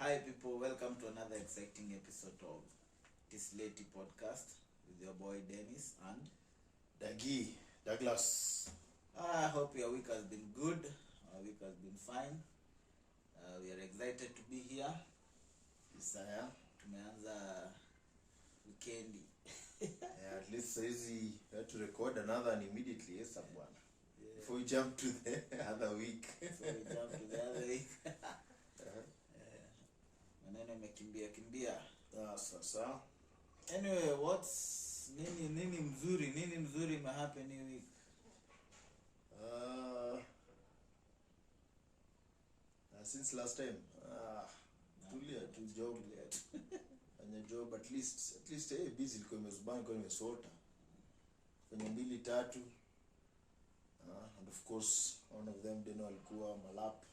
Hi people, welcome to another exciting episode of Tissletti podcast with your boy Dennis and Douglas. I hope your week has been good. Our week has been fine. We are excited to be here. Isaya. Tumeanza weekendi. Yeah, at least says we had to record another and immediately someone. Yeah. Before we jump to the other week. Maneno imekimbia. Sasa. Anyway, what's nini mzuri imehappen hii week? Since last time. Tulia tu job. Anya job at least busy liko imezubana kwa imesota. Kwenye 2-3. And of course one of them deno alikuwa malap.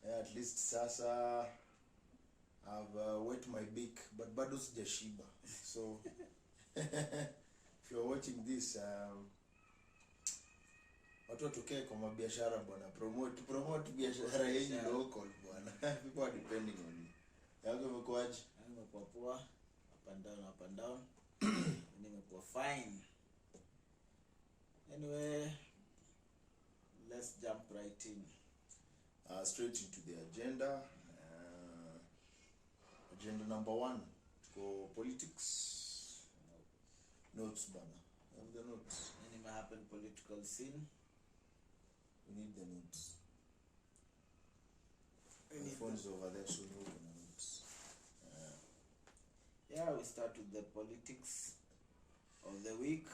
Yeah, at least sasa I've wet my beak but bado sijashiba. So if you're watching this watu watokee kwa mabiashara bwana, promote biashara yenu local bwana. People are depending on you. Yako imekuaje? Nimekuwa poa, up and down. Nimekuwa fine. Anyway, let's jump right in. Straight into the agenda. Agenda number 1, go politics. Notes bana. Have the notes. Any may happen political scene. We need the notes. The phone's over there, so we need the notes. Yeah, we start with the politics of the week.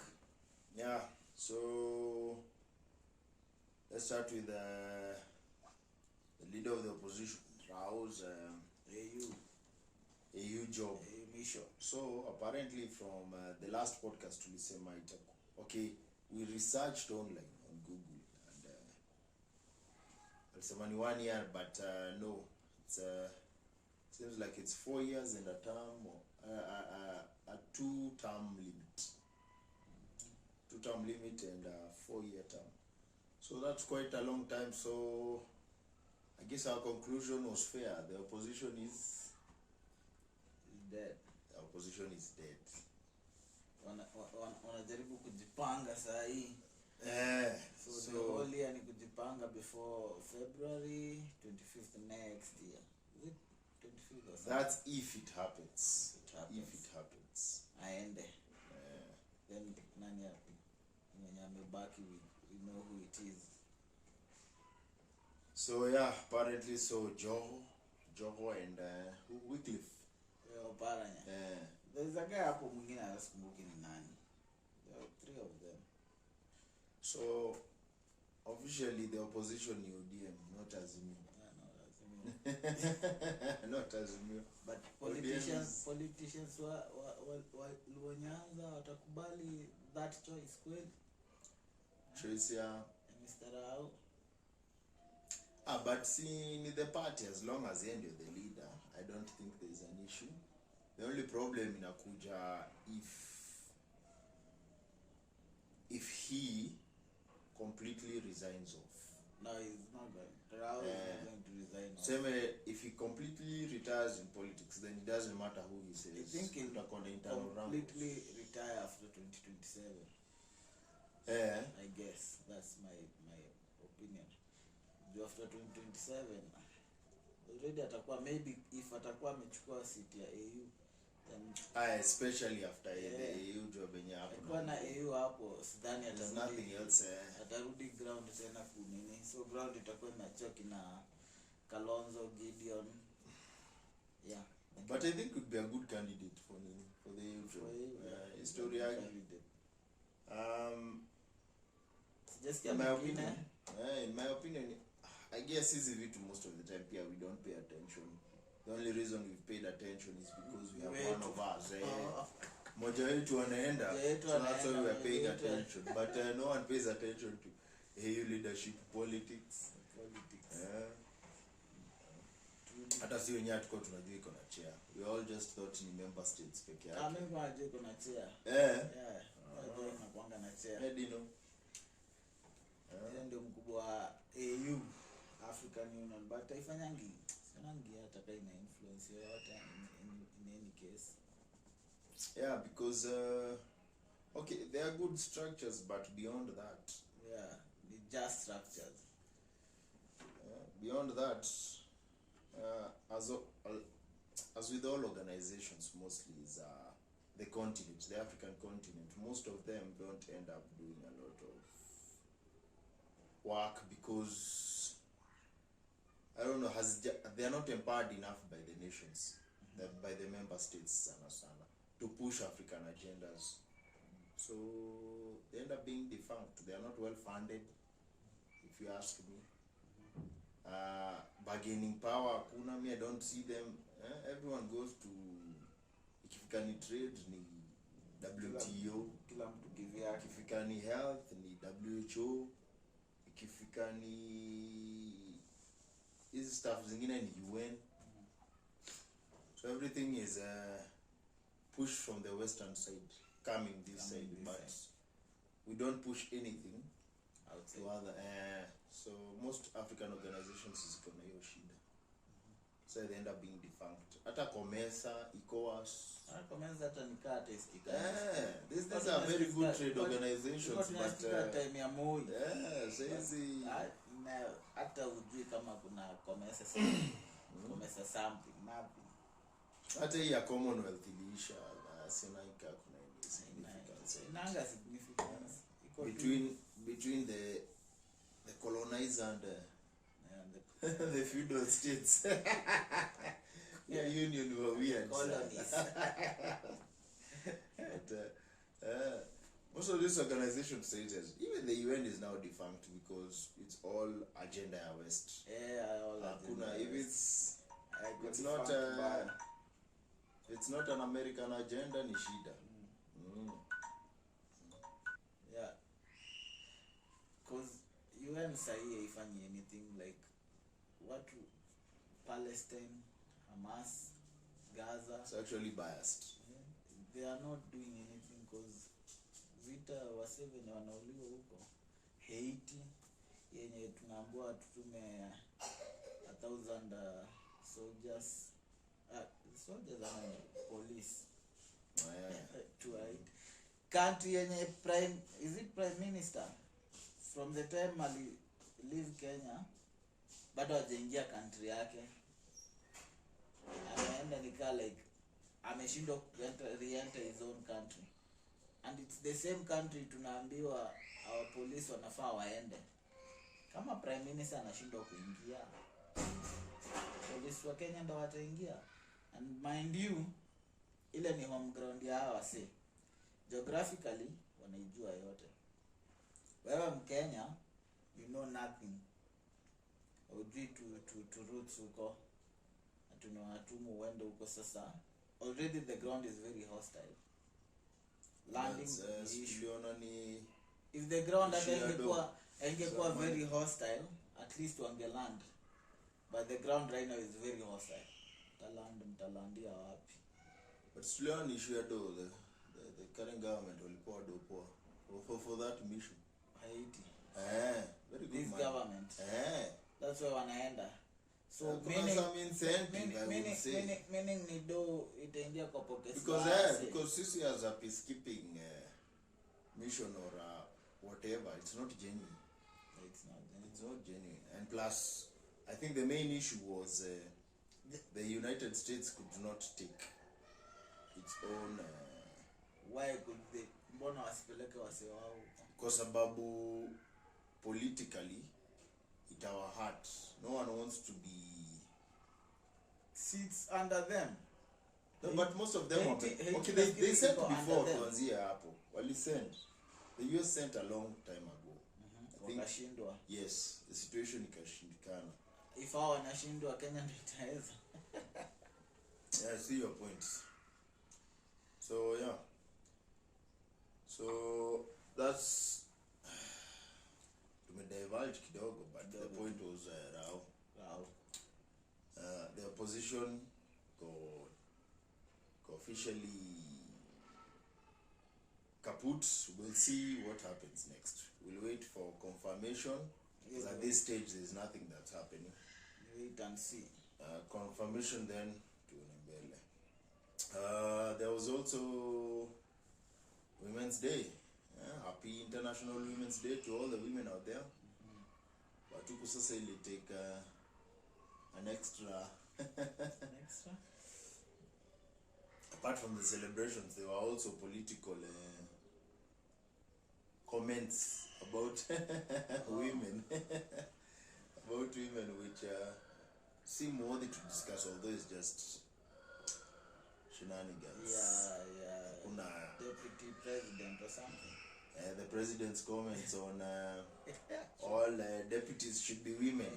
Yeah, so let's start with the leader of the opposition, Rao's AU job. AU mission. So apparently from the last podcast tulisema okay, we researched online on Google and alisema ni 1 year but no, it's seems like it's 4 years and a term or a 2-term limit. 2-term limit and a 4-year term. So that's quite a long time. So I guess our conclusion was fair. The opposition is dead. The opposition is dead. Wanajaribu kujipanga saa hii. So the whole year ni kujipanga before February 25th next year. Is it 25th or something? That's if it happens. If it happens. Aende. Then nani hapo? Mwenye amebaki, we know who it is. So yeah, apparently so Joho and Wycliffe. Paranya. There's a guy hapo mwingine anasikumbuki ni nani. There are 3 of them. So officially the opposition ni ODM, not Azimio. Not Azimio. But politicians wa Nyanza watakubali that choice kweli? Choice ya Mr. Rao. But see, in the party, as long as you're the leader, I don't think there's an issue. The only problem inakuja if he completely resigns off. No, he's not going. Rao is not going to resign off. Same if he completely retires in politics, then it doesn't matter who he says. I think he'll completely retire after 2027. I guess that's my opinion. After 2027 already atakuwa, maybe if atakuwa amechukua seat ya AU then especially after the AU job yenye hapo kwa na AU hapo sidhani nothing else atarudi ground tena kunini. So ground itakuwa imechoki na Kalonzo, Gideon. Yeah, but I think would be a good candidate for the AU job. Historia candidate. Just in my opinion, I guess easy vitu most of the time pia we don't pay attention. The only reason we've paid attention is because we have one of us. Moja wetu wanaenda. So that's why we are paying attention. But no one pays attention to AU leadership politics. Hata si wenyewe tuko tunajua iko na chair. We all just thought ni member states peke yake. Mimi najua iko na chair. Najua inakuanga na chair. Dino. Ndio mkubwa wa AU African Union, but haifanyangi Sanangia hata ina influence yoyote in any case. Yeah, because okay, there are good structures, but beyond that, yeah, just structures. Beyond that, as with all organizations, mostly is the continent, the African continent. Most of them don't end up doing a lot of work because I don't know, they are not empowered enough by the nations, that by the member states to push African agendas. So they end up being defunct. They are not well funded, if you ask me. Bargaining power, kuna me, I don't see them. Everyone goes to ikifika ni trade ni WTO, kila mtu give yake. Ikifika ni health ni WHO, ikifika ni hizi stuff zingine ni UN. So everything is pushed from the western side coming this side, but we don't push anything outside to other so most African organizations ziko na hiyo shida. So they end up being defunct. Hata COMESA, ECOWAS, COMESA hata nikate isikika. These are very good trade organizations, but time ya moi. Says hata ujui kama kuna COMESA something. COMESA something nothing. Hata hii ya Commonwealth iliisha na sinaika kuna any significance. Inanga significance. Between the colonizer and the feudal states. Yeah, union were weird. Colonies. But most of these organizations stated, even the UN is now defunct because it's all agenda west. All agenda. If it's not an American agenda, ni shida. Yeah. Cause UN sahi haifanyi anything, like watu Palestine, Hamas, Gaza. It's actually biased. They are not doing anything cause vita waseve ni wanauliwa huko. Haiti yenye tunaambiwa tutume 1,000 soldiers and police to Haiti. Country yenye prime minister from the time ali leave Kenya bado hajaingia country yake. Anaenda nika like ameshindwa re-enter his own country, and it's the same country tunaambiwa our police wanafaa waende. Kama prime minister anashindwa kuingia, police wa Kenya ndo wataingia. And mind you, ile ni home ground ya hawa wase. Geographically wanaijua yote. Wewe Mkenya, you know nothing. Ujui to roots huko. Tunawatumu uende huko sasa. Already the ground is very hostile. Landing if the ground ingekuwa very hostile, at least wangeland. But the ground right now is very hostile. Mtalandia wapi? But still an issue at all. The current government will pour for that mission. Haiti. Very good. This man. Government. That's where wanaenda. So meaning ni do itaingia kwa pocket. Because sisi as a peacekeeping mission or whatever, it's not genuine. It's not genuine. And plus, I think the main issue was the United States could not take its own. Why could they? Mbona wasipeleke wase wao? Kwa sababu politically it our heart. No one wants to be seats under them. No, but most of them they sent before kuanzia hapo. Wali sent. The US sent a long time ago. Wakashindwa. Yes, the situation ikashindikana. If hao wanashindwa, Kenya ndio itaweza. Yeah, I see your point. So yeah. So that's diverge kidogo, but the point was Rao. The opposition go officially kaput. We'll see what happens next. We'll wait for confirmation. Because at this stage there's nothing that's happening. Wait and see. confirmation then to Nembele. There was also Women's Day. Happy International Women's Day to all the women out there. But to sasa ili take an extra. Apart from the celebrations, there were also political comments about women. About women, which seem worthy to discuss, although it's just shenanigans. Yeah. Deputy president or something. The president's comments on all deputies should be women.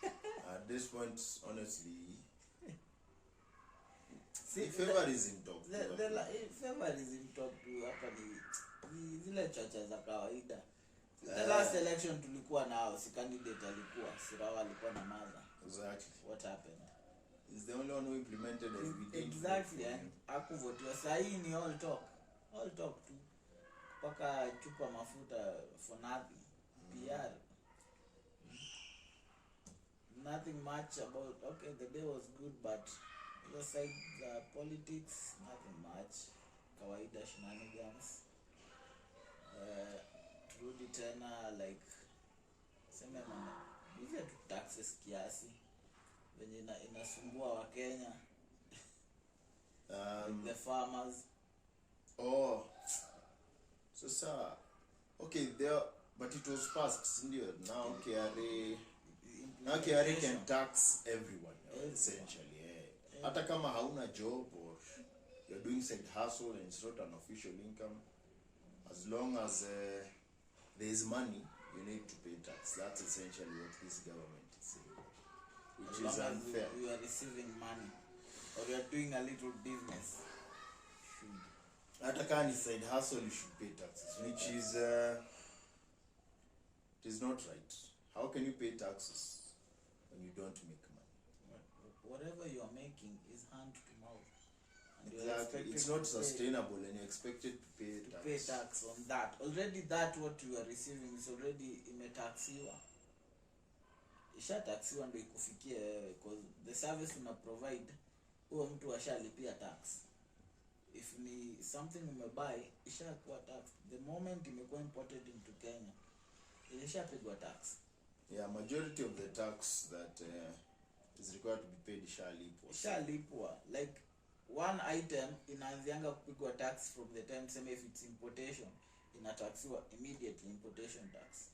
At this point, honestly, favorism talk. Favorism talk to hapa ni zile chacha za kawaida. The last election tulikuwa nao, si candidate alikuwa, Sirawa alikuwa na mother. Exactly. What happened? He's the only one who implemented as we did. Exactly, and akuvotiwa. Sahi ni all talk. All talk tu. Paka chupa mafuta for nothing. PR. Nothing much about, okay, the day was good, but your side, the politics, nothing much. Kawaida shenanigans. Turudi tena, like, seme mana, hizi tu taxes kiasi. Venye inasumbua wa Kenya. The farmers. Oh. So, sir. Okay, there, but it was passed, now KRA can tax everyone, essentially. Hata kama hauna job or you're doing side hustle and it's not an official income, as long as there is money, you need to pay tax. That's essentially what this government is saying, which is unfair. You are receiving money or you are doing a little business. Hata kama ni side hustle, you should pay taxes, which is it is not right. How can you pay taxes when you don't make money? Whatever you are making is hand to mouth. And exactly. It's not sustainable and you're expected to pay tax. Pay tax on that. Already that what you are receiving is already imetaxiwa. Isha taxiwa ndo ikufikie wewe, because the service una provide, huo mtu ashalipia tax. If ni something umebuy, isha kuwa tax. The moment imekuwa imported into Kenya, isha pigwa tax. Yeah, majority of the tax that is required to be paid shalipwa. Like one item inaanzianga kupigwa tax from the time, same if it's importation, inataxiwa immediately importation tax.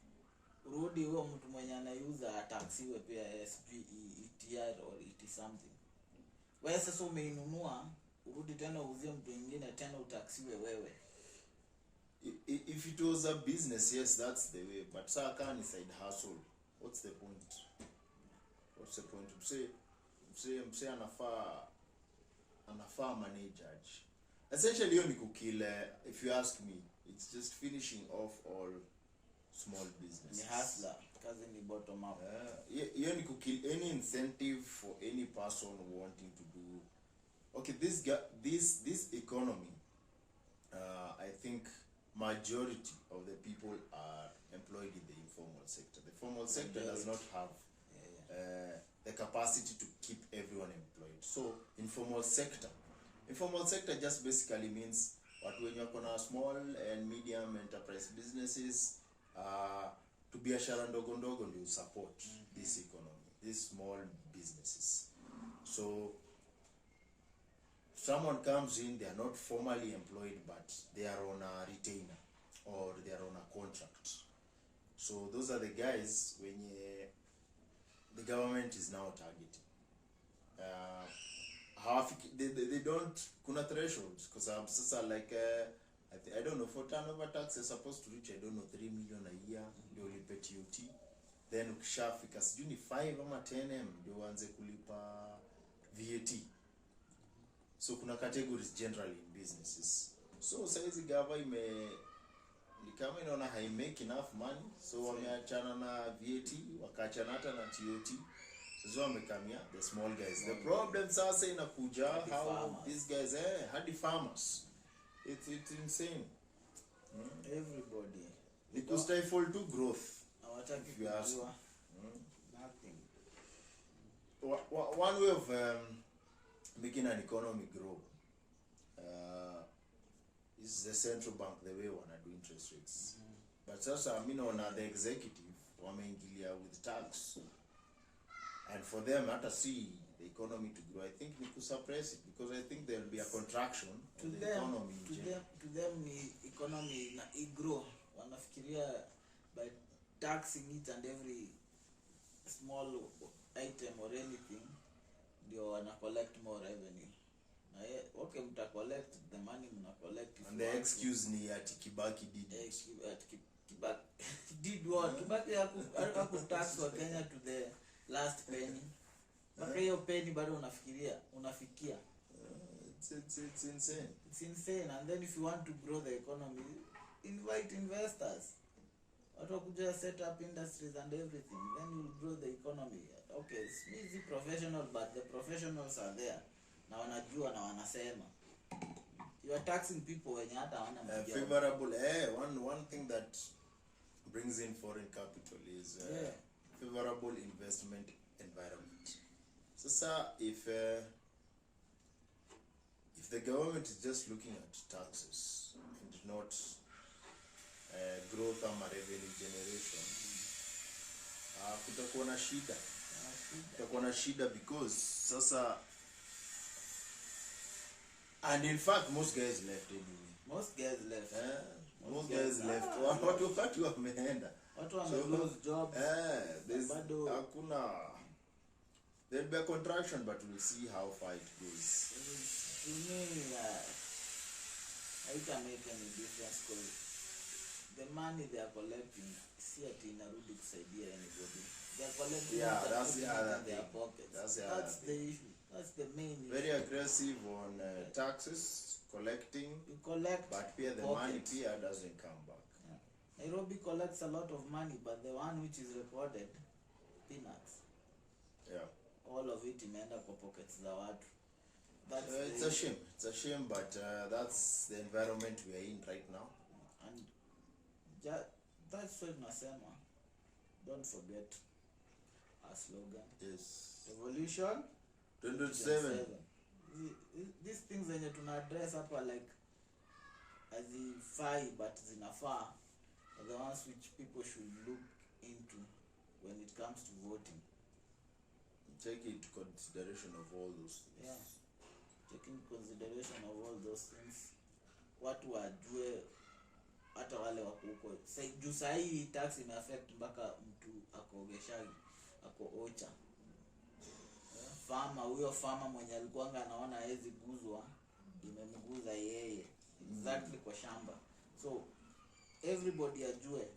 Urudi huo mtu mwenye anauza taxiwe pia SPE, ETR or ET something. Wewe sasa umeinunua, urudi tena uuzie mtu mwingine tena utaxiwe wewe. If it was a business, yes, that's the way. But sir, can side hustle. What's the point? What's the point? Say anafa manager. Essentially, you need kill. If you ask me, it's just finishing off all small businesses. Ni hustler, kazi ni bottom up. You need to kill any incentive for any person wanting to do. Okay, this economy, I think majority of the people are employed in the informal sector. The formal sector does not have the capacity to keep everyone employed. So informal sector just basically means what when you're gonna small and medium enterprise businesses to be a ndogo ndogo ndio support this economy, these small businesses. So someone comes in, they are not formally employed, but they are on a retainer or they are on a contract. So those are the guys when the government is now targeting. They don't kuna thresholds because like I don't know, for turnover tax is supposed to reach, I don't know, 3 million a year ndio ulipe TOT. Then ukishafika sijui ni 5 ama 10 ndio uanze kulipa VAT. So kuna categories generally in businesses. So saizi gava ni kama inaona hai make enough money, so wameachana na VAT, wakaachana hata na TOT. So wamekamia the small guys. The problem sasa inakuja how farmers. These guys hadi farmers. It's insane. Everybody. It could stifle to growth. If you ask. Nothing. one way of making an economy grow is the central bank, the way wanna do interest rates. But sasa on the executive wameingilia with tax, and for them hata see the economy to grow, I think ni suppress it, because I think there will be a contraction to of the them, economy to them ni economy na grow, wanafikiria by taxing each and every small item or anything ndio wana collect more revenue. Na okay, mta collect the money, mna collect, and the excuse ni ati Kibaki did Kibaki did what? Kibaki haku tax wa Kenya to the last penny. Mpaka hiyo penny bado unafikia. It's insane. It's insane. And then if you want to grow the economy, invite investors. Watu wakuja set up industries and everything, then you'll grow the economy. Okay, it's easy professional, but the professionals are there. Na wanajua na wanasema. You are taxing people wenye hata hawana mjia. Favorable, one thing that brings in foreign capital is favorable investment environment. Sasa if the government is just looking at taxes and not growth ama revenue generation, kutakuwa na shida because sasa, and in fact most guys left anyway. Most guys left. Watu wameenda. Watu lose jobs. There'll be a contraction, but we'll see how far it goes. To me, it can make any difference, because the money they are collecting, see it inarudi kusaidia anybody. They are collecting in their pockets. That's the issue. That's the main issue. Very aggressive on taxes, collecting. You collect, but the money doesn't come back. Yeah. Nairobi collects a lot of money, but the one which is recorded, peanuts. Yeah. All of it imeenda kwa pockets za watu. It's a shame, but that's the environment we are in right now. And that's what nasema. Don't forget our slogan. Yes. Revolution 2027. These things zenye tuna address hapa, like hazifai but zinafaa, are the ones which people should look into when it comes to voting. Take into consideration of all those things. Yeah. Taking consideration of all those things. Watu wajue hata wale wako huko. Juu sahi tax ime affect mpaka mtu akogeshagi, ako ocha. Huyo farmer mwenye alikuanga anaona hawezi guzwa, imemguza yeye. Exactly kwa shamba. So everybody ajue,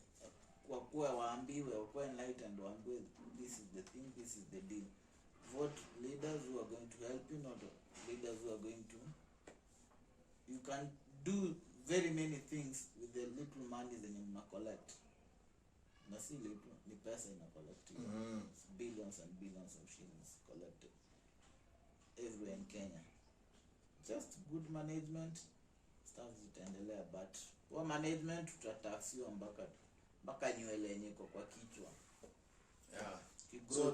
kwa kuwa waambiwe, kwa enlightened, waambiwe this is the thing, this is the deal. Vote leaders who are going to help you, not leaders who are going to. You can do very many things with the little money that you collect. Na si little, ni pesa ina collect. Billions and billions of shillings collected everywhere in Kenya. Just good management, stuff zitaendelea, but kwa management tutataxiwa mpaka nywele yenye iko kwa kichwa. Yeah. So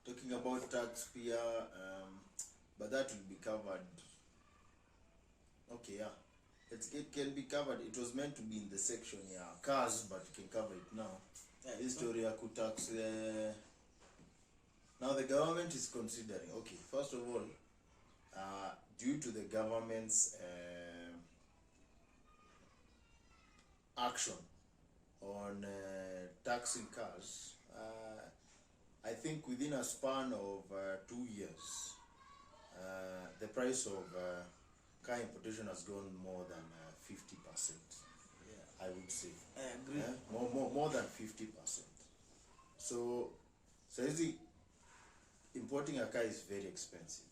talking about tax pia, but that will be covered. Okay, yeah. It can be covered. It was meant to be in the section, cars, but you can cover it now. History ya kutax. Now the government is considering, okay, first of all, due to the government's action on taxing cars, I think within a span of 2 years, the price of car importation has gone more than 50%. Yeah. I would say. I agree. More than 50%. So importing a car is very expensive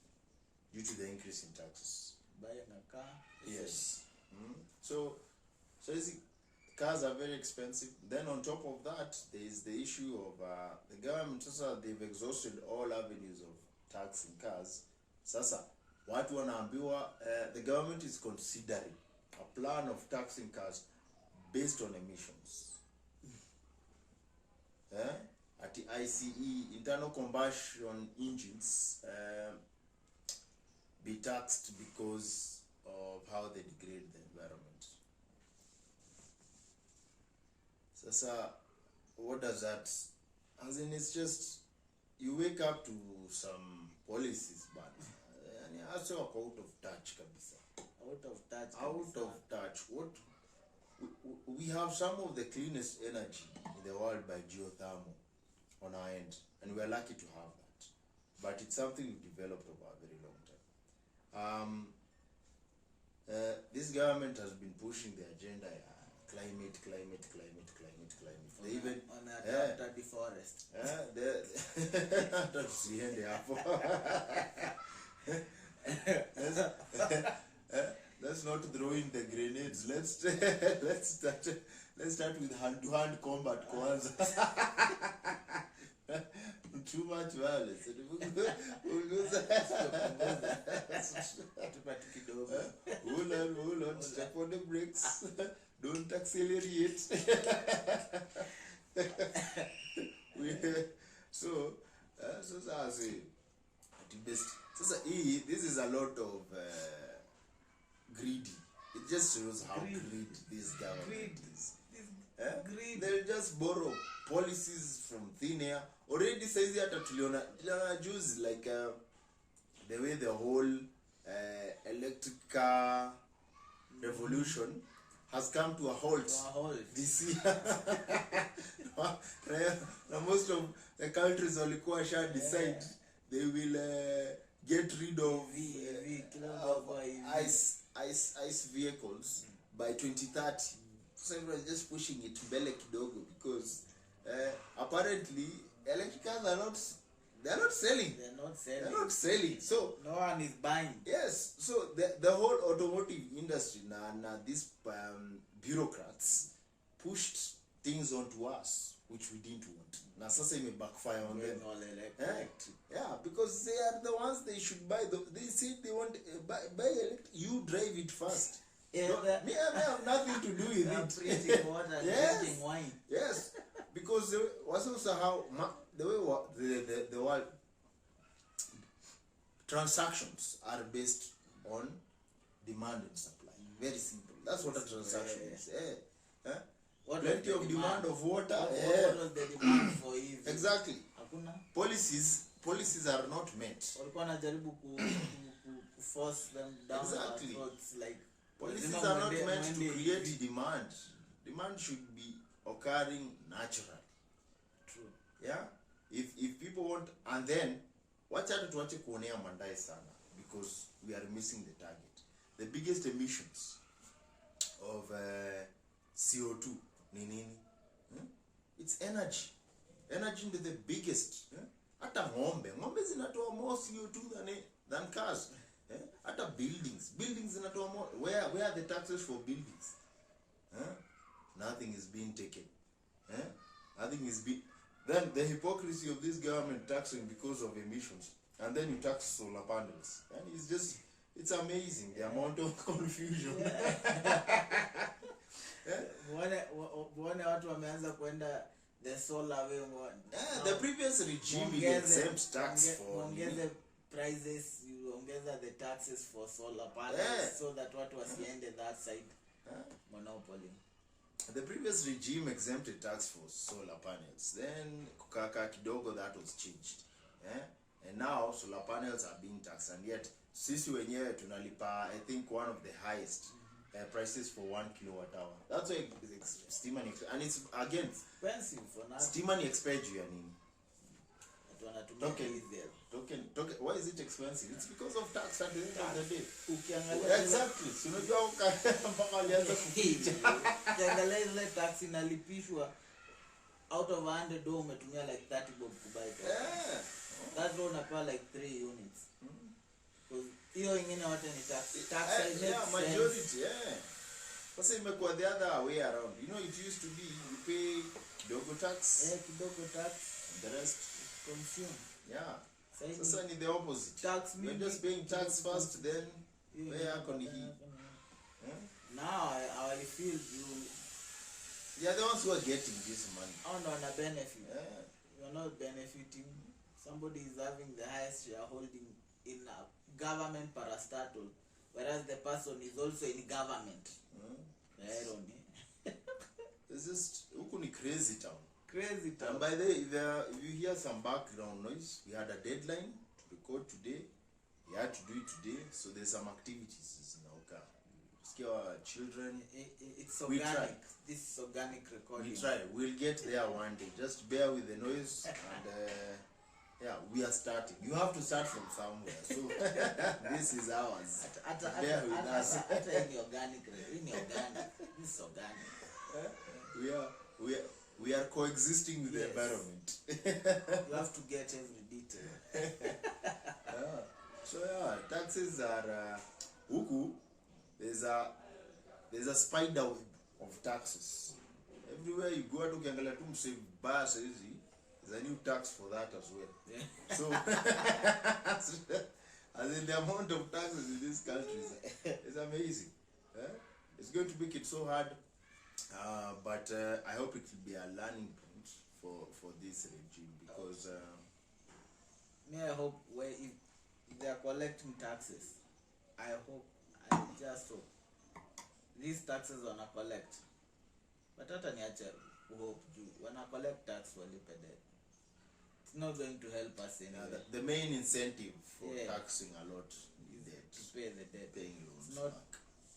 due to the increase in taxes. Buying a car. Yes. So cars are very expensive. Then on top of that, there is the issue of the government. Sasa they've exhausted all avenues of taxing cars. Sasa watu wanaambiwa the government is considering a plan of taxing cars based on emissions. at the ICE, internal combustion engines, be taxed because of how they degrade the environment. Sasa, what does that, as in, it's just, you wake up to some policies, but also out of touch kabisa. Out of touch. What we have some of the cleanest energy in the world by geothermal on our end, and we are lucky to have that. But it's something we've developed over a very long time. This government has been pushing the agenda, climate. They even the forest. Let's not throw in the grenades. Let's start with hand-to-hand combat. Too much violence. Hold on, step on the brakes. Don't accelerate. So I say, at the best. This is a lot of greedy. It just shows how greedy this government is. Greed. They'll just borrow policies from thin air. Already says that tuliona juice, like the way the whole electric car revolution has come to a halt this year. Most of the countries walikuwa sha decide they will get rid of ice vehicles by 2030. So everyone is just pushing it mbele kidogo because apparently electric cars are not selling. They're not selling. So no one is buying. Yes. So the whole automotive industry na these bureaucrats pushed things onto us which we didn't want. Na sasa ime backfire on them. Yeah, because they are the ones they should buy. They said they want buy electric. You drive it first. Yeah, me I have nothing to do with it. Drinking water, drinking wine. Yes, because was also how the way the world transactions are based on demand and supply. Very simple. That's what a transaction is. Plenty of demand of water. What was the demand for you? Exactly. Policies are not met. Walikuwa wanajaribu ku force them down. Exactly. Throats, like policies are not meant to create demand. Demand should be occurring naturally. True. Yeah. If people want, and then wacha tuache kuonea mandai sana because we are missing the target. The biggest emissions of CO2 nini? It's energy. Energy is the biggest. Hata ngombe zinatoa more CO2 than cars. Hata buildings zinatoa more. Where are the taxes for buildings? Nothing is being taken. Nothing is being. Then the hypocrisy of this government taxing because of emissions, and then you tax solar panels, and it's amazing the amount of confusion. One watu wameanza kwenda the solar way one. The previous regime exempt tax for ongeze prices, you ongeza the taxes for solar panels so that watu wasiende that side. Monopoly. The previous regime exempted tax for solar panels. Then kukaka kidogo that was changed. And now solar panels are being taxed, and yet sisi wenyewe tunalipa I think one of the highest prices for 1 kilowatt hour. That's why steam and it's again expensive for now. Steam and expensive nini? Token. Why is it expensive? It's because of tax at the end of the day. Exactly. So unajua mpaka alianza kuficha. Ukiangalia ile tax inalipishwa out of 100 do umetumia like 30 bob kubuy. That loan unapaa like 3 units. Because hiyo ingine wote ni tax majority. Sasa imekuwa the other way around. You know, it used to be you pay kidogo tax. Kidogo tax. The rest consume. Sasa ni the opposite. You're just paying tax first, then where are going to Now I feel you. They are the ones who are getting this money. On a benefit. you're not benefiting. Somebody is having the highest shareholding in a government parastatal, whereas the person is also in government. The irony. It's just huku ni crazy town. Crazy town. And by the way, if you hear some background noise, we had a deadline to record today. We had to do it today, so there's some activities in our car. Our children. It's organic. This is organic recording. We try. We'll get there one day. Just bear with the noise and yeah, we are starting. You have to start from somewhere. So this is ours. Bear with us. In organic. This is organic. We are coexisting with the environment. You have to get every detail. Yeah. So yeah, taxes are huku. There's a spider of taxes. Everywhere you go to ukiangalia tu mse baya saizi, there's a new tax for that as well. Yeah. So as in the amount of taxes in this country is amazing. It's going to make it so hard, but I hope it will be a learning point for this regime, because I hope if they are collecting taxes, I just hope these taxes wanna collect, but hata niache hope juu wanna collect tax walipe debt. It's not going to help us anyway. The main incentive for taxing a lot is debt. To pay the debt. Paying loans. It's not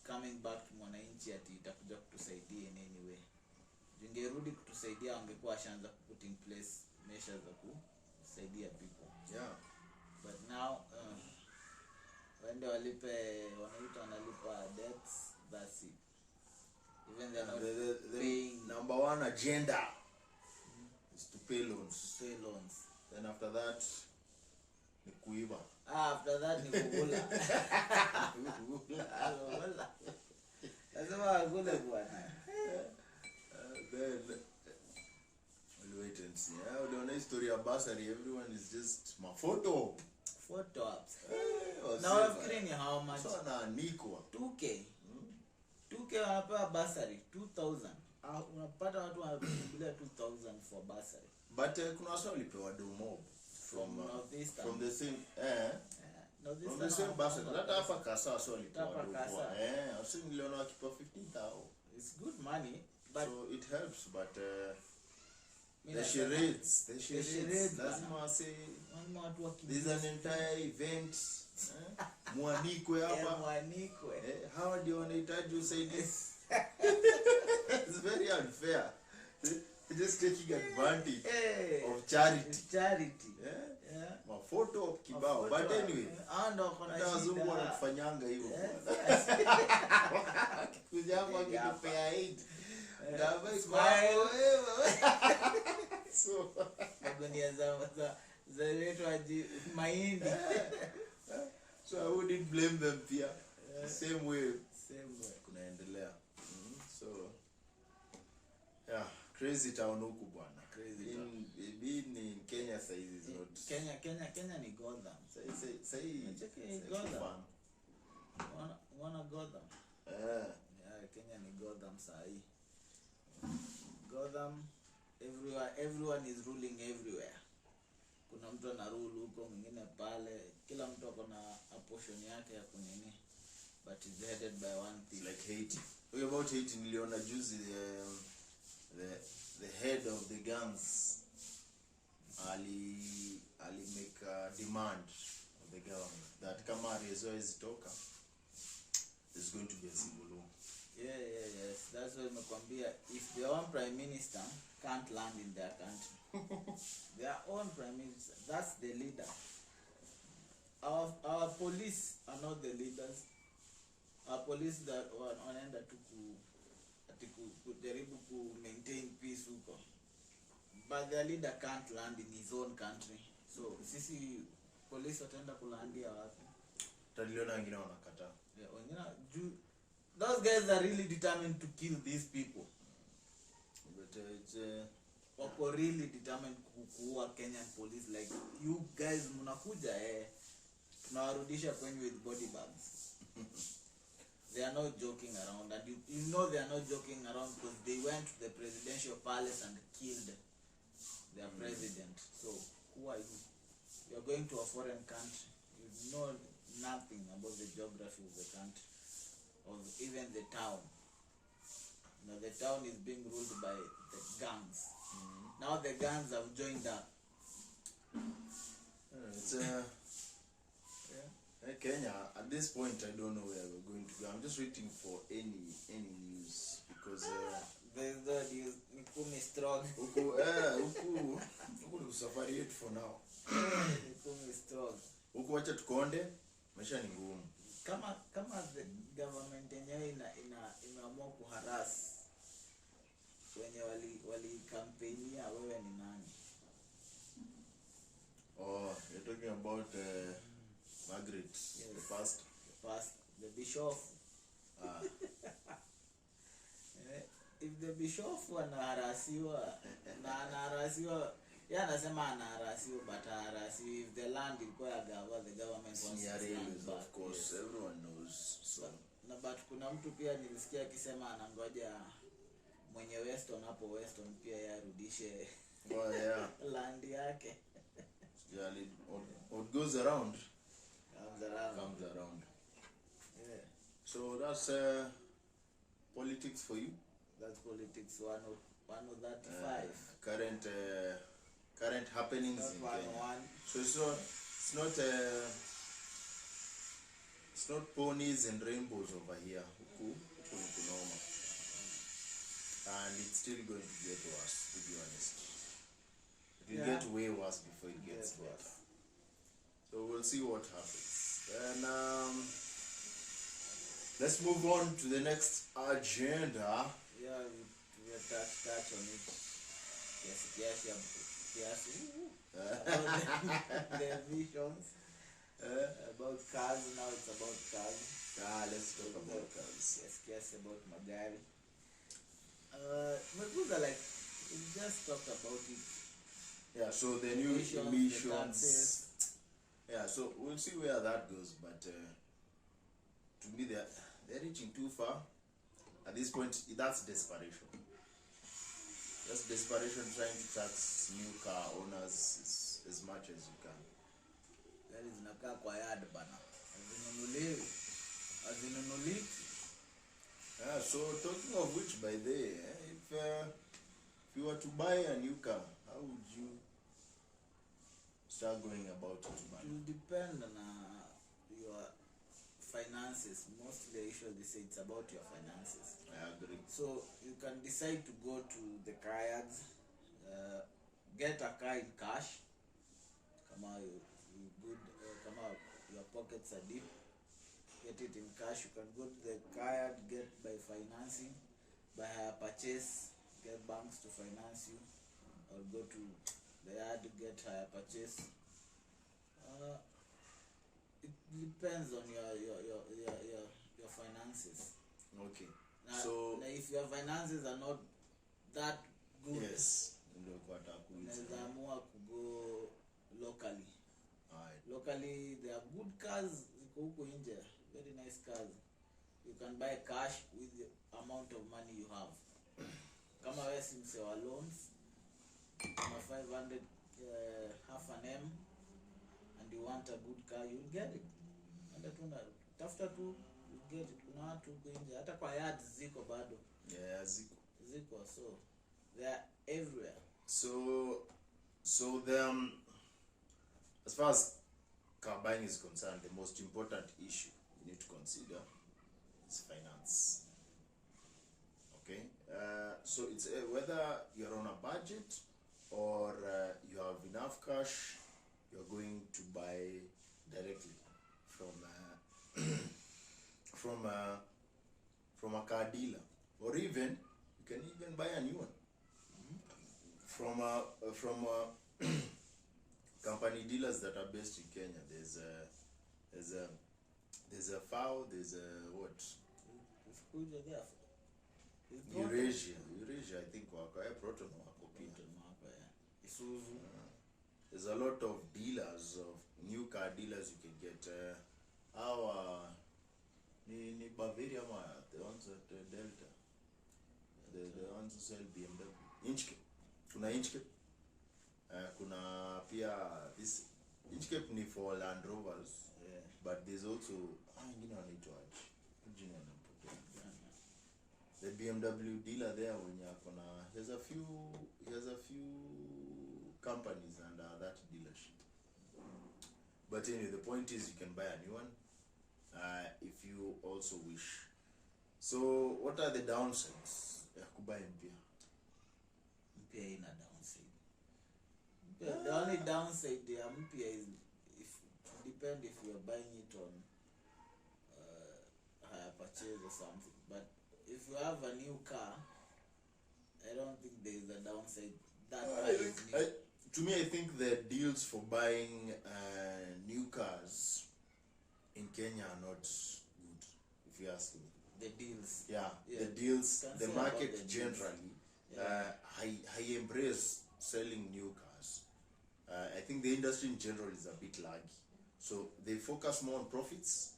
coming back to mwananchi ati itakuja kutusaidia in any way. Ingerudi kutusaidia wangekuwa washaanza put in place measures za kusaidia people. Yeah. But now when they wanalipa debts, that's it. Even they're not paying. Number one agenda is to pay loans. Pay loans. Then after that, ni kuiba. After that, ni kukula. Lazima akule bwana. Then we'll wait and see. On a story of bursary, everyone is just my photo ups. Now nafikiri ni how much? So anaandikwa 2k. 2k wanapewa bursary 2000. Unapata watu wanakubilia 2000 for bursary. But kuna watu walipewa do mob from the same from the same bursary. Hata hapa kasa watu walipewa do. Asi niliona wakipewa 15,000. It's good money, but so it helps, but the charades, lazima say there's an entire event. Mwanikwe hapa. How do you wanahitaji usaidizi? It's very unfair. They're just taking advantage of charity. Yeah. Mafoto of kibao. But anyway, hata wazungu wanafanyanga hivyo. Kujama wakitupea aid. So magonia za leto aji mahindi. So I wouldn't blame them pia. Same way kunaendelea. So yeah, crazy town huku bwana. Crazy town. In Kenya size is not. Kenya ni Gotham. Say Gotham. Wanna Gotham. Yeah, Kenya ni Gotham sahi. Gotham, everyone is ruling everywhere. Kuna mtu ana rule huko, mwingine pale, kila mtu ako na a portion yake ya kunini, but is headed by one thing. Like Haiti. What about Haiti? Niliona juzi the head of the gangs ali make a demand of the government that kama rezoezi toka, there's going to be a civil war. Yes. That's why nimekwambia, if their own prime minister can't land in their country, their own prime minister, that's the leader. Our police are not the leaders. Our police that wanaenda tu kujaribu ku maintain peace huko, but their leader can't land in his own country. So sisi police wataenda kulandia wapi? Taliona wengine wanakataa. Wengine those guys are really determined to kill these people. But wako really determined kuua Kenyan police. Like, you guys mnakuja tunawarudisha kwenye with body bags. They are not joking around, and you know they are not joking around because they went to the presidential palace and killed their president. So who are you? You're going to a foreign country. You know nothing about the geography of the country, or even the town. You know, the town is being ruled by the gangs. Now the gangs have joined up. It's Kenya. At this point, I don't know where we're going to go. I'm just waiting for any news because There's the news. Nikumi strong. Huku safari yetu for now. Nikumi strong. Huku wacha tukonde, maisha ni ngumu. Kama the government yenyewe imeamua kuharass wenye wali campaignia, wewe ni nani? Oh, you're talking about Margaret, yes. The pastor, the bishop. If the bishop anaharasiwa na anaharasiwa, yeye anasema anaharasiwa, but anaharasiwa if the land ilikuwa ya the government wants to, of course, yes. Everyone knows. So but kuna mtu pia nilisikia akisema anangoja mwenye Weston hapo Weston pia yarudishe land yake. Yeah, what goes around comes around. Yeah. So that's politics for you. That's politics 135. Current happenings in Kenya. So it's not ponies and rainbows over here. And it's still going to get worse, to be honest. It will get way worse before it gets better. So we'll see what happens. And let's move on to the next agenda. Yeah, we touch on it. Yes. About the visions. About cars, now it's about cars. Let's talk about cars. Yes, about magari. Meguza, like, we just talked about it. Yeah, so the new emissions. Yeah, so we'll see where that goes, but to me they're reaching too far. At this point, that's desperation. That's desperation, trying to tax new car owners as much as you can. That is nakaa kwa yard bana. Azinunuliki. Yeah, so talking of which, by the way, if you were to buy a new car, how would you start going about it? It will depend on your finances. Mostly, I usually say it's about your finances. I agree. So you can decide to go to the car yards, get a car in cash. Come out, your pockets are deep. Get it in cash. You can go to the car yard, get by financing, by hire purchase, get banks to finance you, or go to the yard to get hire purchase. It depends on your finances. Okay. Now, so if your finances are not that good, yes, unaweza to go locally. Alright. Locally, there are good cars. Very nice cars. You can buy cash with the amount of money you have. Kama wewe si mse wa loans, kama 500 half an M, and you want a good car, you'll get it. And after two, you get it. Kuna watu huko nje hata kwa yards ziko bado. Yeah, ziko. So they are everywhere. So as far as car buying is concerned, the most important issue you need to consider is finance. Okay, so it's whether you're on a budget or you have enough cash, you're going to buy directly from a car dealer, or even you can even buy a new one from company dealers that are based in Kenya. There's a FAO, there's a what? Eurasia, I think Proton wako pia. There's a lot of dealers, of new car dealers you can get. Ni Bavaria, the ones at Delta, the ones who sell BMW. Inchke. kuna pia this each Cape ni for Land Rovers, but there's also wengine wanaitwa jina nampotea, the BMW dealer there wenye akona, he has a few companies under that dealership. But anyway, the point is you can buy a new one if you also wish. So what are the downsides ya kubuy mpya? Mpya ina downside. The only downside ya mpya is depend if you are buying it on hire purchase or something. But if you have a new car, I don't think there is a downside. To me, I think the deals for buying new cars in Kenya are not good, if you ask me. The deals. Yeah. The deals, the market generally, I embrace selling new cars. I think the industry in general is a bit laggy. So they focus more on profits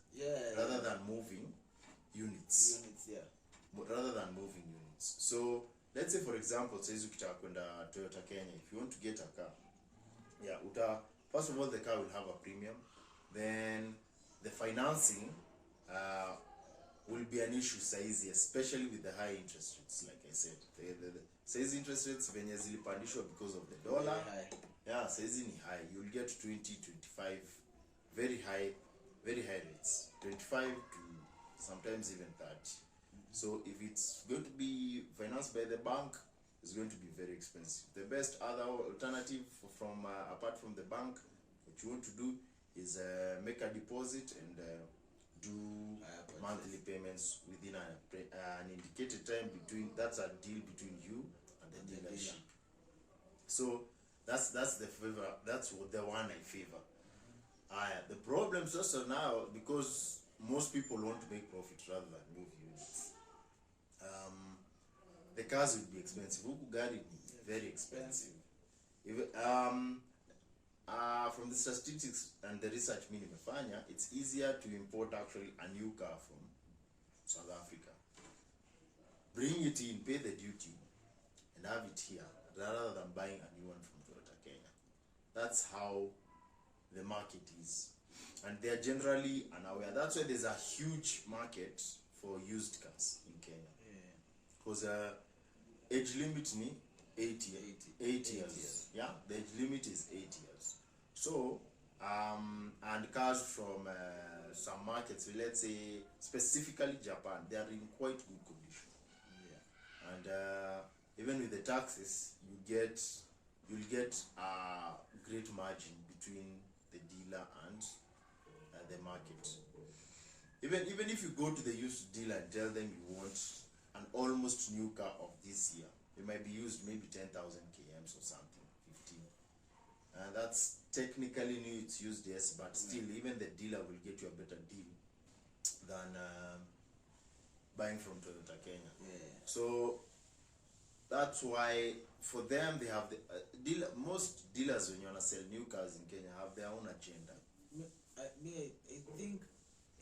rather than moving units. Rather than moving units. So let's say, for example, says ukitaka kwenda Toyota Kenya, if you want to get a car, first of all, the car will have a premium. Then the financing will be an issue saizi, especially with the high interest rates. Like I said, the saizi interest rates venye zilipandishwa because of the dollar. Saizi ni high. You'll get 20, 25, very high rates, 25 to sometimes even 30. So if it's going to be financed by the bank, it's going to be very expensive. The best other alternative from apart from the bank, what you want to do is make a deposit and do monthly payments within an indicated time between. That's a deal between you and the dealership. So that's the favor. That's the one I favor. The problems also now, because most people want to make profit rather than move units. The cars will be expensive. Huku gari very expensive. From the statistics and the research nimefanya, it's easier to import actually a new car from South Africa, bring it in, pay the duty, and have it here, rather than buying a new one from Toyota Kenya. That's how the market is, and they are generally unaware. That's why there's a huge market for used cars in Kenya, because age limit ni 8 years. Yeah, the age limit is 8 years. So and cars from some markets, let's say specifically Japan, they are in quite good condition. And even with the taxes, you'll get a great margin between the dealer and the market. Even if you go to the used dealer and tell them you want an almost new car of this year, it might be used maybe 10,000 kms or something, 15. That's technically new, it's used, yes, but still, even the dealer will get you a better deal than buying from Toyota Kenya. So that's why for them they have the most dealers when you wanna sell new cars in Kenya have their own agenda. I think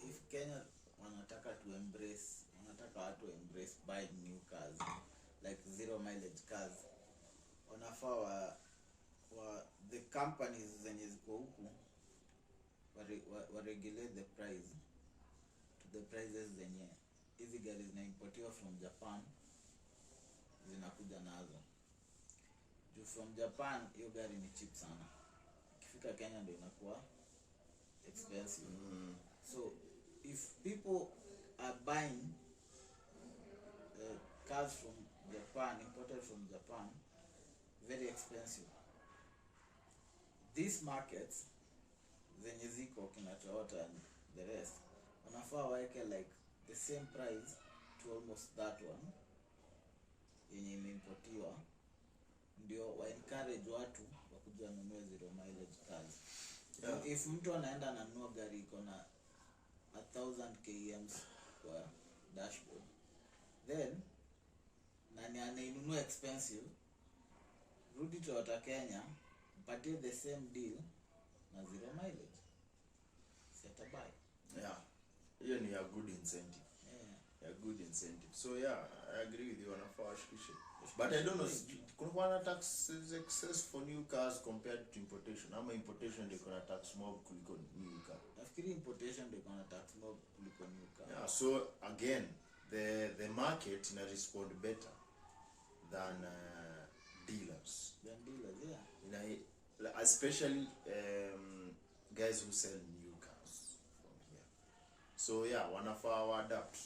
if Kenya wanataka watu embrace buying new cars, like zero mileage cars, wanafaa the companies zenye ziko huku regulate the price to the prices zenye hizi gari zinaimportiwa from Japan zinakuja nazo. Juu from Japan hiyo gari ni cheap sana, ikifika Kenya ndio inakuwa expensive. So if people are buying cars from Japan, imported from Japan, very expensive, these markets zenye ziko kina Toyota and the rest wanafaa waeke like the same price to almost that one yenye imeimportiwa, ndio wa encourage watu wakuja wanunue zero mileage cars. If mtu anaenda ananunua gari iko na 1000 kms kwa dashboard, then nani anainunua expensive, rudi Toyota Kenya, mpatie the same deal na zero mileage, set a buy. Hiyo ni a good incentive. A good incentive. So I agree with you on a far But I don't know, kuna tax is excess for new cars compared to importation. Ama importation ndio kuna tax more kuliko new car. Nafikiri importation ndio kuna tax more kuliko new car. Yeah, so again, the market ina respond better than dealers. Especially guys who sell new cars from here. So yeah, wanafaa adapt.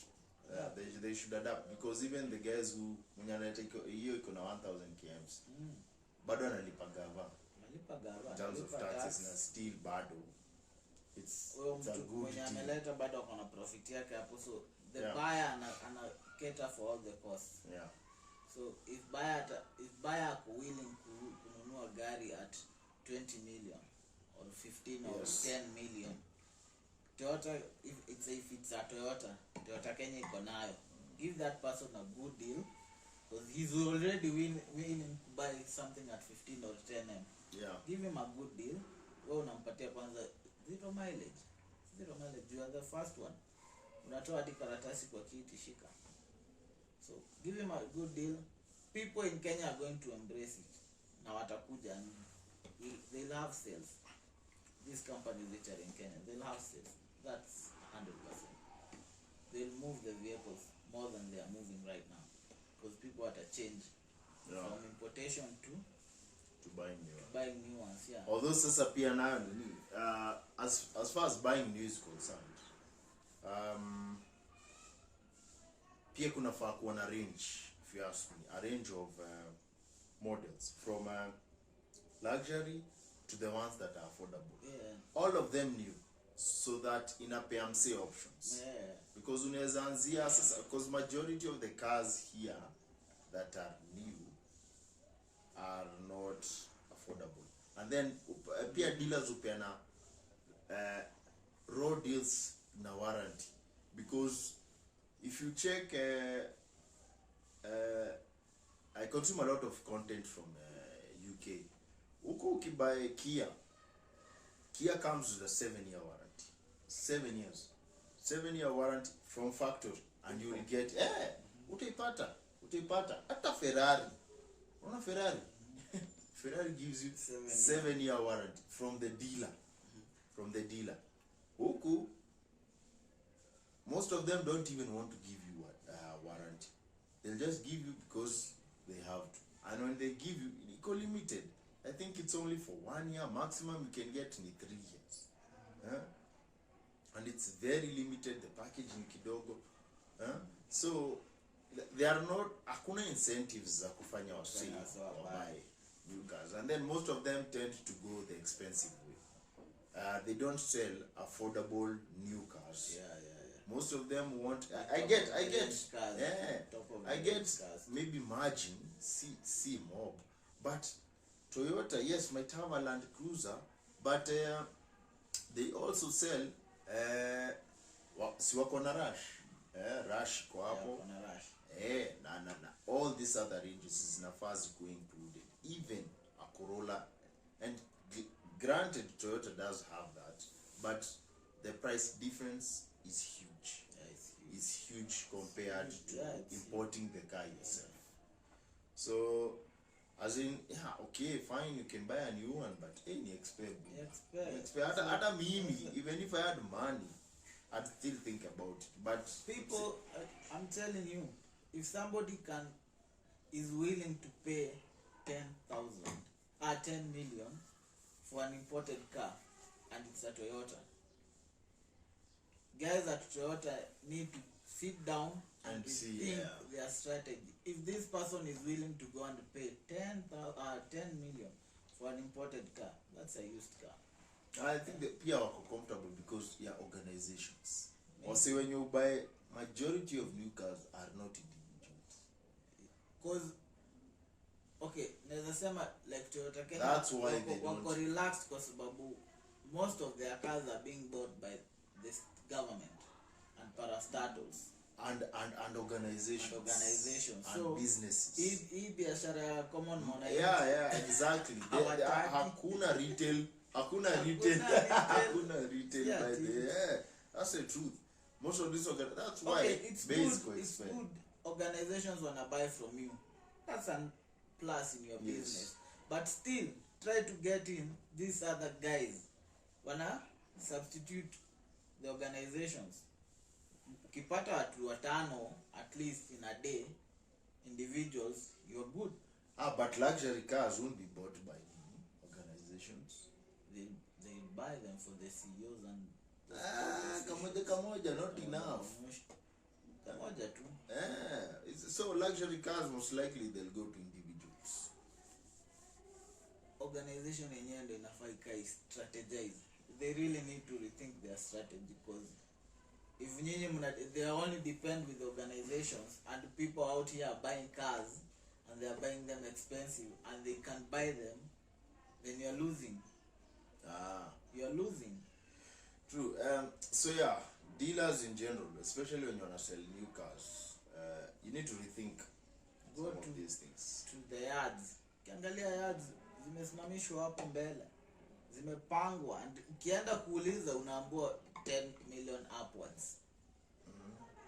They should adapt, because even the guys who mwenye analeta hiyo iko na 1000 kms bado analipa gava in terms of taxes na still bado it's a good mwenye ameleta bado kuna profit yake hapo, so the buyer ana cater for all the costs. Yeah. So if buyer willing kununua gari at 20 million or 15 or 10 million, Toyota, if it's a Toyota Kenya iko nayo, give that person a good deal, because he's already willing to buy something at 15 or 10 M. Yeah. Give him a good deal. Wewe unampatia kwanza zero mileage. You are the first one. Unatoa hadi karatasi kwa kiti, shika. So give him a good deal. People in Kenya are going to embrace it. Na watakuja and they'll have sales. These companies which are in Kenya, they'll have sales. That's 100%. They'll move the vehicles more than they are moving right now, because people have to change from importation to buying new ones. Yeah. Although sasa pia nayo as far as buying new is concerned, pia kuna faa kuwa na range, if you ask me, a range of models from luxury to the ones that are affordable. Yeah. All of them new, so that inapea mse options. Yeah. Because unaweza anzia sasa, because majority of the cars here that are new are not affordable. And then pia dealers upeana raw deals na warranty, because if you check I consume a lot of content from UK. Uko ukibuy Kia comes with a 7-year warranty. 7 years. 7-year warranty from factory, and you will get utaipata hata Ferrari. Una Ferrari. Ferrari gives you 7-year warranty from the dealer. From the dealer. Huku most of them don't even want to give you a warranty. They'll just give you because they have to. And when they give you, it's limited. I think it's only for 1 year. Maximum you can get in 3 years. And it's very limited. The packaging kidogo. So there are not hakuna incentives za kufanya wasi buy new cars. And then most of them tend to go the expensive way. They don't sell affordable new cars. Yeah. Most of them want I get maybe margin C mob, but Toyota, yes, might have a Land Cruiser, but they also sell si wako na Rush kwa hapo, na all these other ranges zinafaa zikuwe included, even a Corolla. And granted Toyota does have that, but the price difference is huge. It's huge compared to importing the car yourself. So as in, okay, fine, you can buy a new one, but ni expect. Hata mimi, even if I had money, I'd still think about it. But people, I'm telling you, if somebody is willing to pay 10 million for an imported car, and it's a Toyota, guys at Toyota need to sit down and think their strategy. If this person is willing to go and pay 10 million for an imported car, that's a used car. I think that people are comfortable because organizations. Also, when you buy, majority of new cars are not individuals. Because, okay, naweza sema like Toyota Kenya, that's why they wako relaxed kwa sababu most of their cars are being bought by this government and parastatals and organizations and so businesses. Hii biashara ya common man. Yeah, exactly. Hakuna retail by the that's the truth. Most of this that's why it's good organizations wanna buy from you, That's a plus in your business. But still, try to get in these other guys. Wanna substitute the organizations. Ukipata watu watano at least in a day, individuals, you're good. But luxury cars won't be bought by organizations. They buy them for the CEOs and kamoja not enough. Kamoja tu. So luxury cars most likely they'll go to individuals. Organization yenyewe ndio inafaa ikai strategize. They really need to rethink their strategy, because if they only depend with organizations and people out here are buying cars and they are buying them expensive and they can buy them, then you're losing. You're losing. True. So yeah, dealers in general, especially when you want to sell new cars, you need to rethink some of these things. To the yards. Ukiangalia yards zimesimamishwa hapo mbele, zimepangwa, and ukienda kuuliza unaambiwa 10 million upwards.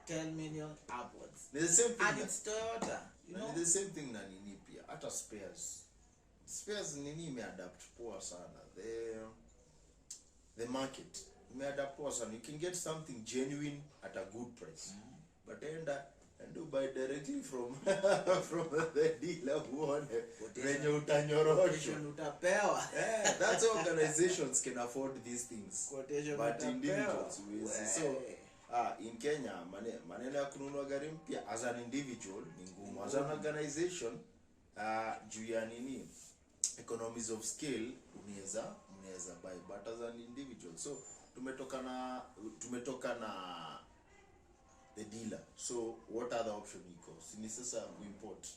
10 million upwards. The same thing, and it's Toyota, you know. The same thing na nini pia, hata spares nini imeadapt poa sana. The market imeadapt poa sana. You can get something genuine at a good price. But and do buy directly from the dealer who on venye utanyoroshwa utapewa. That's how organizations can afford these things. But individuals so in Kenya maneno ya kununua gari mpya as an individual ni ngumu. As an organization juu ya nini, economies of scale unaweza buy, but as an individual, so tumetoka na the dealer. So what other option iko? Ni sasa kuimport.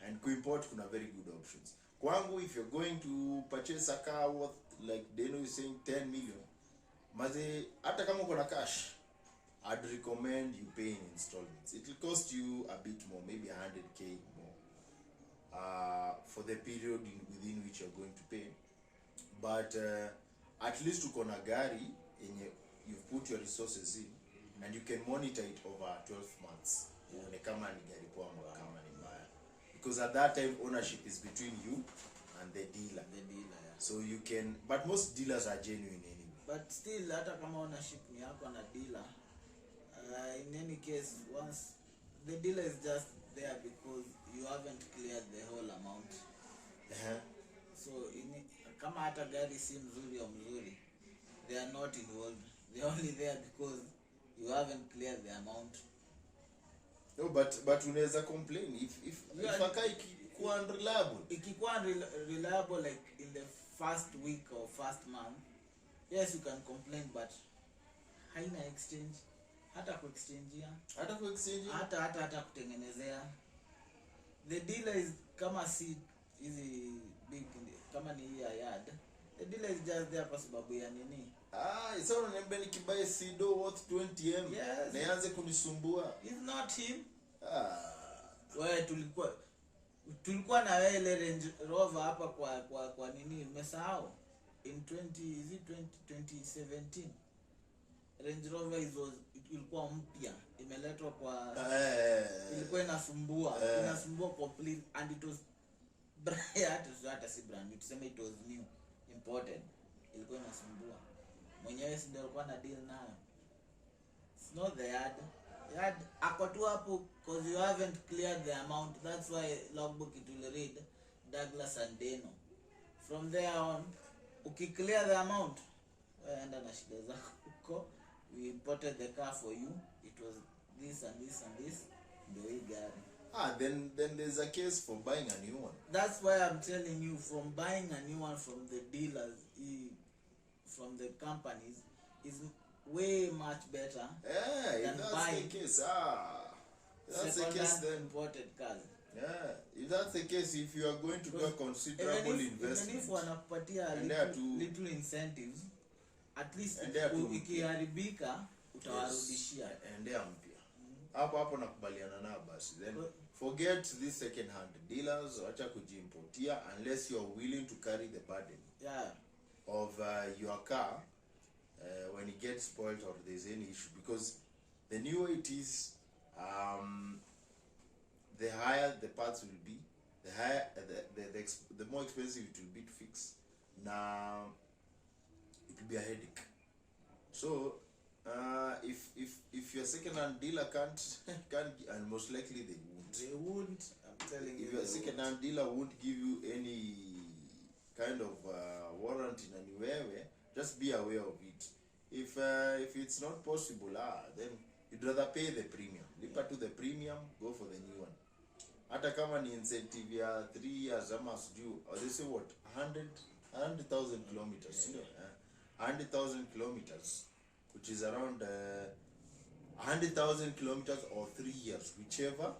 And kuimport kuna very good options. Kwangu, if you're going to purchase a car worth, like Deno is saying, 10 million, maze hata kama uko na cash, I'd recommend you pay in installments. It will cost you a bit more, maybe 100k more, for the period within which you're going to pay. But at least uko na gari yenye you've put your resources in, and you can monitor it over 12 months. Kama ni gari poa kama ni mbaya. Because at that time ownership is between you and the dealer. So you can, but most dealers are genuine anyway. But still, hata kama ownership ni yako na dealer, in any case, once the dealer is just there because you haven't cleared the whole amount. So kama hata gari si mzuri au mzuri, they are not involved. They're only there because you haven't cleared the amount. No, but unaweza complain if a car ikikuwa unreliable. Ikikuwa reliable like in the first week or first month, yes, you can complain, but haina exchange. Hata kuexchangea. Hata kutengenezea. The dealer is kama si hizi big, kama ni ya yard. The dealer is just there kwa sababu ya nini? Isa unaniambia nikibuy Sido worth 20M. Yes. Nianze kunisumbua. It's not him. Wewe tulikuwa na wewe ile Range Rover hapa kwa nini umesahau? In 2017. Range Rover ilikuwa mpya, imeletwa kwa ilikuwa inasumbua complete, and it was hata si brand, tuseme it was new, imported. Ilikuwa inasumbua. Mwenyewe si ndio alikuwa na deal nayo. It's not the yard ako tu hapo because you haven't cleared the amount. That's why logbook it will read Douglas and Deno. From there on, ukiclear the amount, enda na shida zako huko. We imported the car for you. It was this and this and this. Ndio hii gari. Then there's a case for buying a new one. That's why I'm telling you, from buying a new one from the dealers, from the companies, is way much better than if that's buying the case. That's the case then. Imported cars. If that's the case, if you are going to do a considerable investment, even if wanakupatia little incentives, at least ikiharibika utawarudishia. Endea mpya. Hapo nakubaliana na basi. Then forget these second hand dealers, acha kujimportia unless you are willing to carry the burden of your car when it gets spoiled or there's any issue, because the newer it is, the higher the parts will be, the higher the more expensive it will be to fix. Now it will be a headache. So if your second-hand dealer can't and most likely they won't. I'm telling you, if your second-hand dealer won't give you any kind of warranty anywhere, just be aware of it. If it's not possible, then you'd rather pay the premium. Lipa to the premium, go for the new one. Hata kama ni incentive ya 3 years ama sijui, or they say what, 100,000 kilometers, you know, 100,000 kilometers, which is around 100,000 kilometers or 3 years, whichever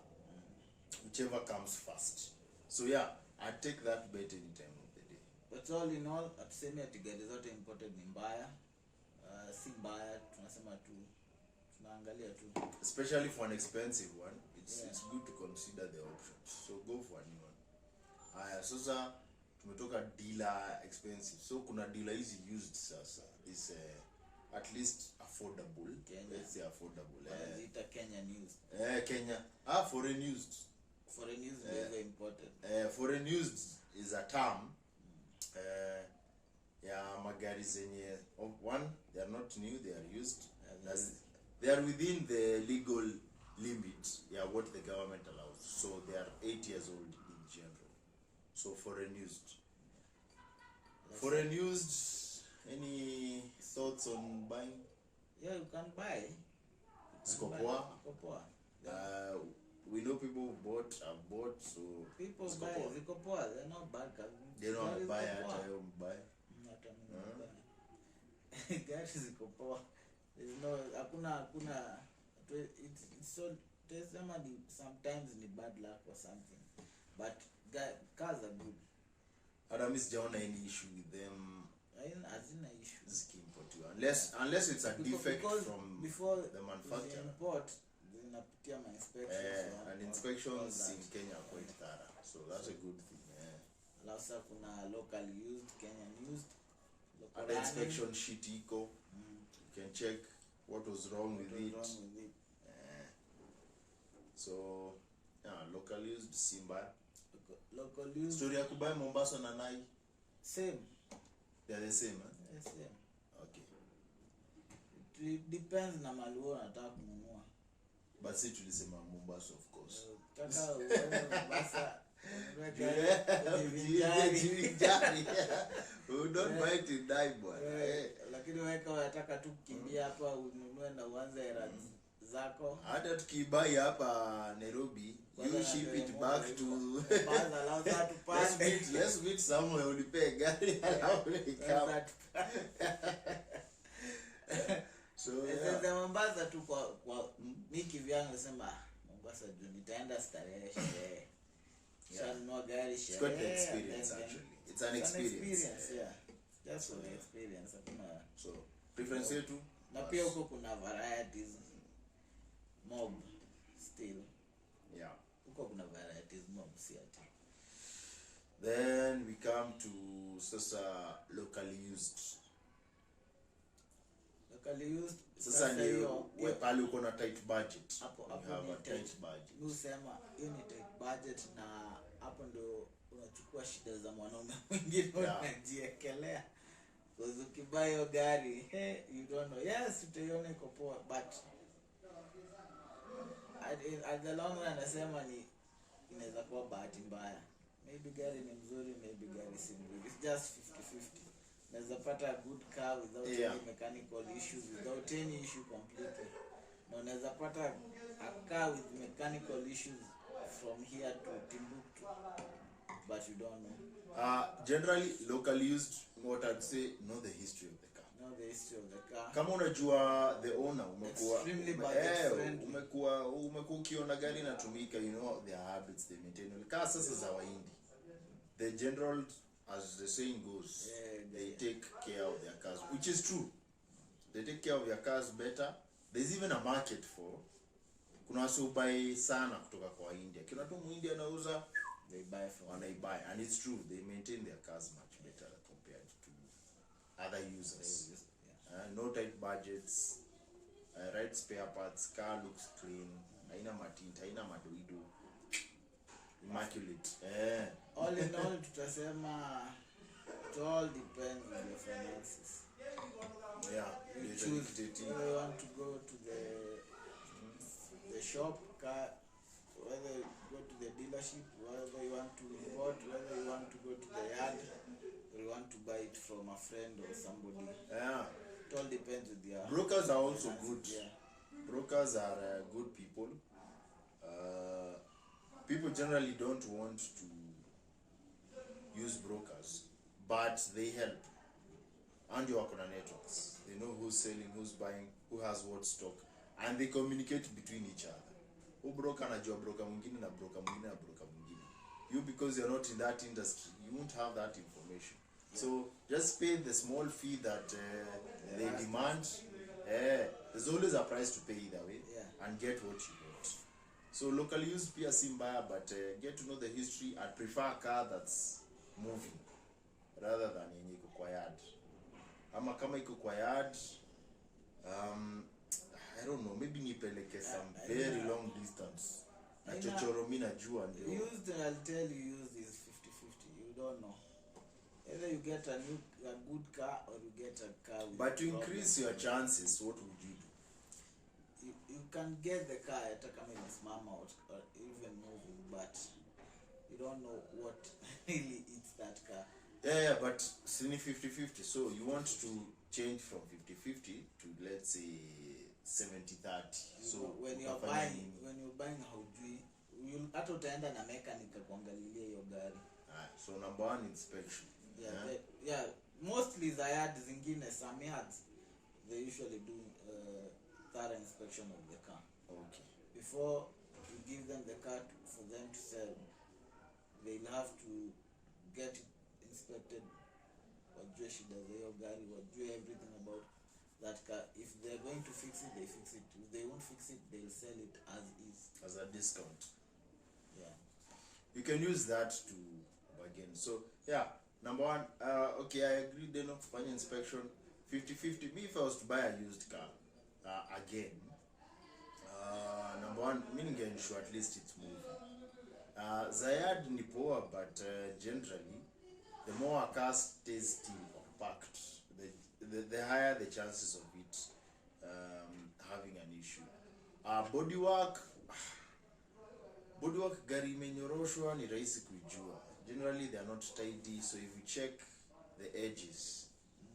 comes first. So yeah, I take that bet any time of the day. But all in all, atuseme ati gari zote imported ni mbaya. Si mbaya, tunasema tu, tunaangalia tu. Especially for an expensive one, it's good to consider the options. So go for a new one. Sasa tumetoka dealer expensive. So kuna dealer hizi used sasa. Is at least affordable. Kenya. Let's say affordable. It's Kenyan used. Kenya. Foreign used. Foreign used is very important. Foreign used is a term. Magari zenye, one, they are not new, they are used. They are within the legal limit, what the government allows. So they are 8 years old in general. So foreign used. Foreign used, any thoughts on buying? Yeah, you can buy. Skopoa. We know people who bought, so people buy Zikopoa, they're not bad. They don't buy at home, buy. Gari Zikopoa. There's no, hakuna, it's so, there's sometimes ni bad luck or something. But cars are good. Adam is down any issue with them. As in an issue. Unless it's a defect from before the manufacturer. Import, zinapitia my inspections. And inspections in Kenya are quite thorough. So that's a good thing. Alafu kuna local used, Kenyan used. And the inspection sheet eco. You can check what was wrong with it. So local used Simba. Local used. Story ya kubai Mombasa na Nai. Same. They are the same, huh? The same. Okay. It depends na maluo nataka kununua. But si tulisema Mombasa, of course. Taka Mombasa. We don't buy it in die, boy. Lakini weka unataka tu kukimbia hapa ununue na uanze era zako. Hata tukibai hapa Nairobi, you ship it back to let's meet somewhere ulipe gari alafu ikama. So yeah. Mombasa tu kwa mimi kivyangu nasema Mombasa juu nitaenda starehe sherehe. No gari it's quite an experience actually. It's an experience. Yeah. Just an experience. So preference yetu na pia huko kuna varieties mob still. Yeah. Huko kuna varieties mob si ati. Then we come to sasa locally used. Locally used sasa ndio pale uko na tight budget. Hapo have a tight budget. Usema hiyo ni tight budget na hapo ndo unachukua shida za mwanaume mwingine unajiekelea. Because ukibuy hiyo gari, you don't know. Yes, utaiona iko poa, but at the long run nasema ni inaweza kuwa bahati mbaya. Maybe gari ni mzuri, maybe gari si mzuri. It's just 50-50. Unaweza pata a good car without any mechanical issues, without any issue completely. Na unaweza pata a car with mechanical issues from here to Timbuktu, but you don't know. Generally locally used, what I'd say, know the history of the car. Know the history of the car. Kama unajua the owner, umekuwa ukiona gari inatumika, you know their habits, they maintain. Car sasa za Wahindi. The general, as the saying goes, they take care of their cars, which is true. They take care of their cars better. There's even a market for. Kuna watu buy sana kutoka kwa India. Kuna tu Muhindi anauza, they buy from. They buy, and it's true. They maintain their cars much better compared to other users. No tight budgets, right spare parts. Car looks clean. Haina matint, haina madoido. immaculate. All in all, tutasema it all depends on your finances. Yeah, You choose whether you want to go to the shop, whether you go to the dealership, whether you want to import, whether you want to go to the yard, or you want to buy it from a friend or somebody. Yeah. It all depends with your Brokers are also good. Yeah. Brokers are good people. People generally don't want to use brokers, but they help. And you work on networks. They know who's selling, who's buying, who has what stock, and they communicate between each other. Broker anajua broker mwingine na broker mwingine na broker mwingine. You, because you're not in that industry, you won't have that information. Yeah. So just pay the small fee that they demand. There's always a price to pay either way, and get what you want. So locally used pia si mbaya, but get to know the history. I'd prefer a car that's moving rather than yenye iko kwa yard. Ama kama iko kwa yard, I don't know, maybe nipeleke some very long distance. Na chochoro mimi najua ndio. Used, I'll tell you, used is 50-50. You don't know. Either you get a good car or you get a car with But to increase your chances, what would you do? You can get the car hata kama imesimama or even moving, but you don't know what really eats that car. Yeah, but it's 50-50. So you want to change from 50-50 to, let's say, 70-30. So when you're buying haujui, hata utaenda na mechanic kuangalilia hiyo gari. So number one, inspection. Yeah, mostly the yards zingine, some yards, they usually do thorough inspection of the car. Okay. Before you give them the car for them to sell, they'll have to get it inspected. Wajue shida za hiyo gari, wajue everything about that car. If they're going to fix it, they fix it. If they won't fix it, they'll sell it as is. As a discount. Yeah. You can use that to bargain. So, yeah, number one, okay, I agree, they're not fine inspection. 50-50. Me, if I was to buy a used car, again, number one, meaning ensure at least it's moving. Zayad ni poor, but generally, the more a car stays still or parked, the higher the chances of it having an issue. Bodywork gari imenyoroshwa ni rahisi kujua. Generally they are not tidy, so if you check the edges,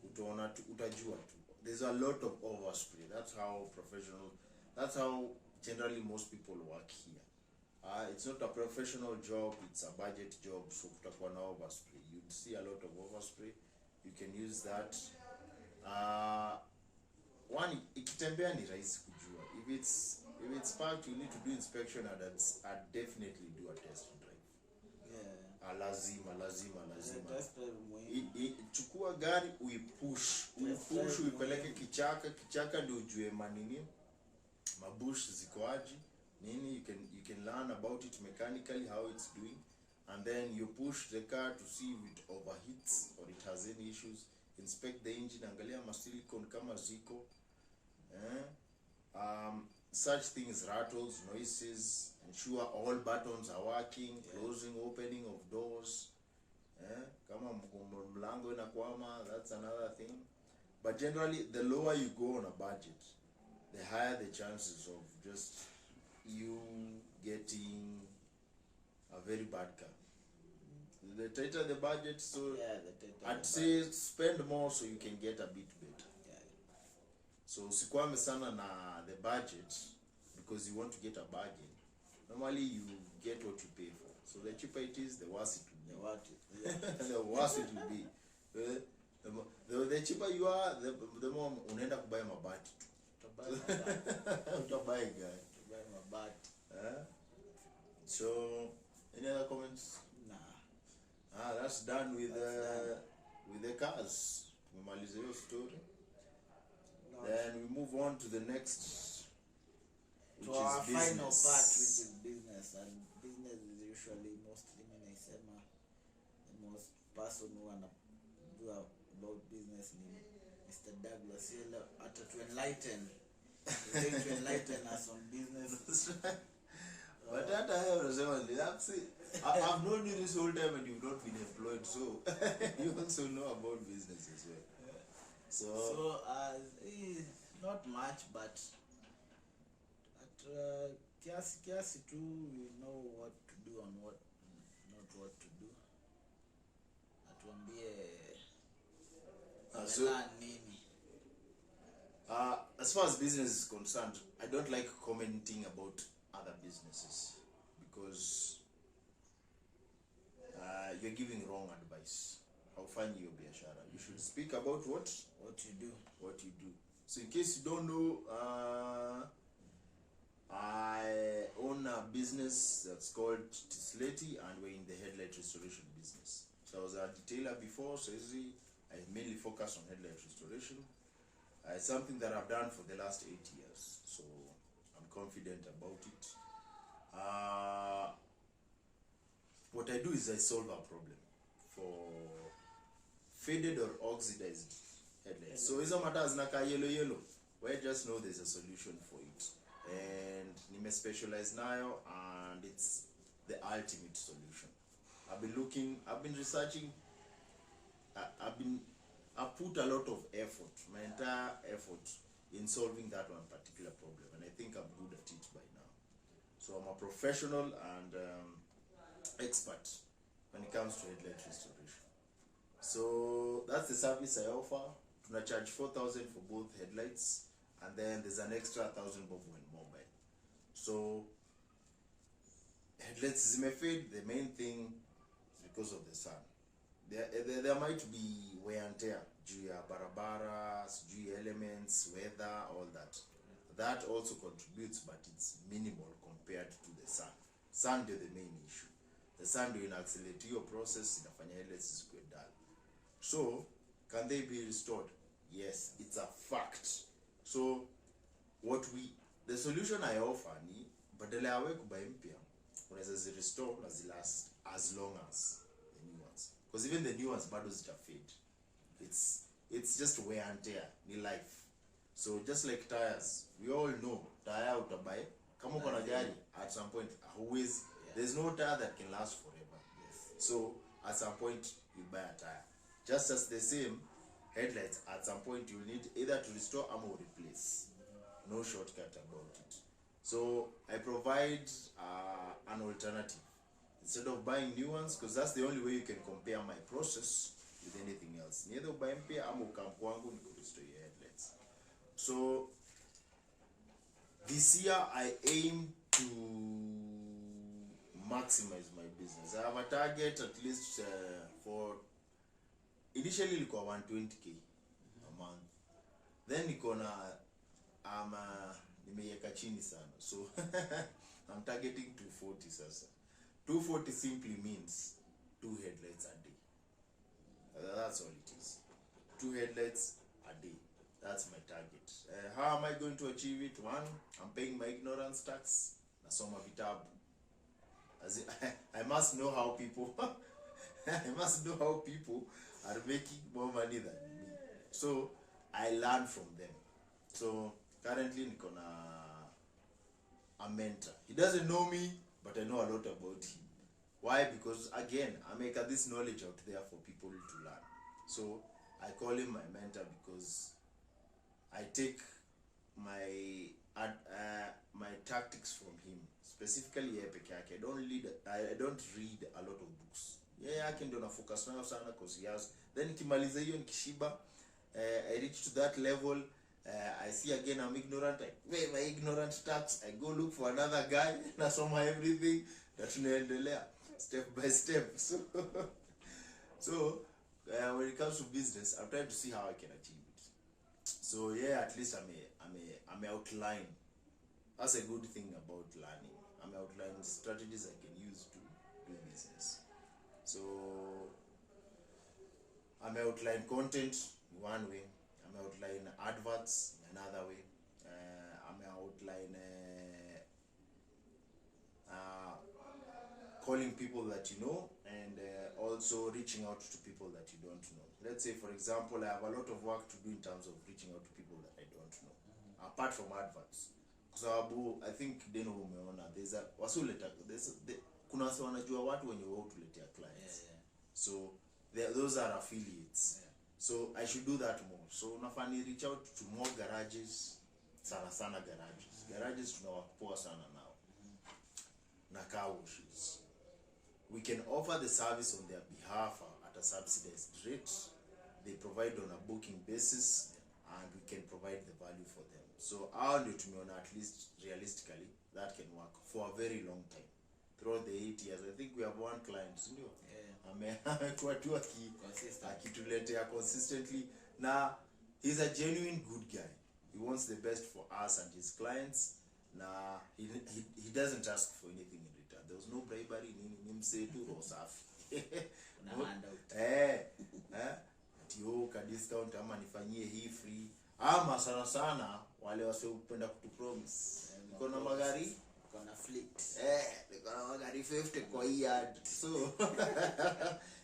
utajua tu. There's a lot of overspray. That's how generally most people work here. It's not a professional job, it's a budget job, so kutakuwa na overspray. You'd see a lot of overspray. You can use that. One, ikitembea ni rahisi kujua. If it's parked, you need to do inspection, and I'd definitely do a test drive. Yeah. Lazima. Test drive Chukua gari, uipush, uipeleke kichaka ndio ujue manini, mabush ziko aje. Nini, you can learn about it mechanically, how it's doing, and then you push the car to see if it overheats or it has any issues. Inspect the engine, angalia silicone kama ziko. Such things, rattles, noises, ensure all buttons are working, closing, opening of doors. Kama mlango inakwama, that's another thing. But generally, the lower you go on a budget, the higher the chances of just you getting a very bad car. The tighter the budget, so I'd say spend more so you can get a bit better. So usikwame sana na the budget because you want to get a bargain. Normally you get what you pay for. So the cheaper it is, the worse it will be. The worse it will be. The cheaper you are, the more unaenda kubuy mabati. Utabuy guy. So any other comments? Nah. That's done with the cars. Tumemaliza hiyo story. Then we move on to the next, which is our business. Final part, which is business, and business is usually mostly the most person who wanna do about business ni Mr. Douglas here to enlighten. He's going to enlighten us on business. But that I have I've known you this whole time and you've not been employed, so you also know about business as well. So not much, but kiasi tu, we know what to do and what not what to do. Atuambie nini. As far as business is concerned, I don't like commenting about other businesses because you're giving wrong advice. Haufanyi hiyo biashara. You should speak about what you do. What you do. So in case you don't know, I own a business that's called Tissletti, and we're in the headlight restoration business. So I was a detailer before, so I mainly focus on headlight restoration. It's something that I've done for the last 8 years, so I'm confident about it. What I do is I solve a problem for faded or oxidized headlights. So hizo matter zinaka yellow, we just know there's a solution for it. And nime specialize nayo, and it's the ultimate solution. I've been researching, I've put a lot of effort, my entire effort in solving that one particular problem, and I think I'm good at it by now. So I'm a professional and expert when it comes to headlight restoration. So that's the service I offer. I charge 4,000 for both headlights, and then there's an extra 1,000 bob when mobile. So headlights fade. The main thing is because of the sun. There might be wear and tear, barabara, elements, weather, all that. That also contributes, but it's minimal compared to the sun. Sun is the main issue. The sun will accelerate your process in a headlights is good dull. So can they be restored? Yes, it's a fact. So the solution I offer ni badala ya wewe kubuy mpya, unaweza zi restore na zi last as long as the new ones, because even the new ones bado zita fade. It's just wear and tear, ni life. So just like tires, we all know tire utabuy kama uko na gari, at some point always there's no tire that can last forever. Yes. So at some point you buy a tire. Just as the same headlights, at some point you need either to restore or replace. No shortcut about it. So I provide an alternative instead of buying new ones, because that's the only way you can compare my process with anything else. Neither buy mpya ama ukam kwangu ni restore your headlights. So this year I aim to maximize my business. I have a target at least for initially ilikuwa 120k a month. Then nimeiweka chini sana. So I'm targeting 240 sasa. 240 simply means 2 headlights a day. That's all it is. 2 headlights a day. That's my target. How am I going to achieve it? One, I'm paying my ignorance tax. Nasoma vitabu. I must know how people are making more money than me. So I learn from them. So currently niko na a mentor. He doesn't know me, but I know a lot about him. Why? Because again, I make this knowledge out there for people to learn. So I call him my mentor because I take my tactics from him. Specifically peke yake. I don't read a lot of books. Yake ndio na focus nayo sana because he has. Then nikimaliza hiyo nikishiba, I reach to that level. I see again I'm ignorant. I pay my ignorant tax. I go look for another guy. Nasoma everything. That tunaendelea step by step. So when it comes to business, I'm trying to see how I can achieve it. So at least I'm outline. That's a good thing about learning. I'm outlining strategies I can use to do business. So I'm outline content one way. I'm outline adverts another way. I'm outline calling people that you know, and also reaching out to people that you don't know. Let's say, for example, I have a lot of work to do in terms of reaching out to people that I don't know, apart from adverts. So I think they know umeona there's kuna wase wanajua watu wenye wao tuletea clients. So those are affiliates. So I should do that more. So unafani reach out to more garages, sana garages tunawapoa sana nao. Na car washes. We can offer the service on their behalf at a subsidized rate. They provide on a booking basis, and we can provide the value for them. So our new tumeona, at least realistically, that can work for a very long time. Throughout the 8 years, I think we have one client, ndio. Amekuwa tu akituletea consistently. Now, he's a genuine good guy. He wants the best for us and his clients. Now, he doesn't ask for anything in return. There was no bribery, ni mse tu roho safi. Tio ka discount ama nifanyie hii free. Ama sana wale wasiopenda kutupromise. Niko na magari, niko na fleet. Niko na magari 50 kwa yard. So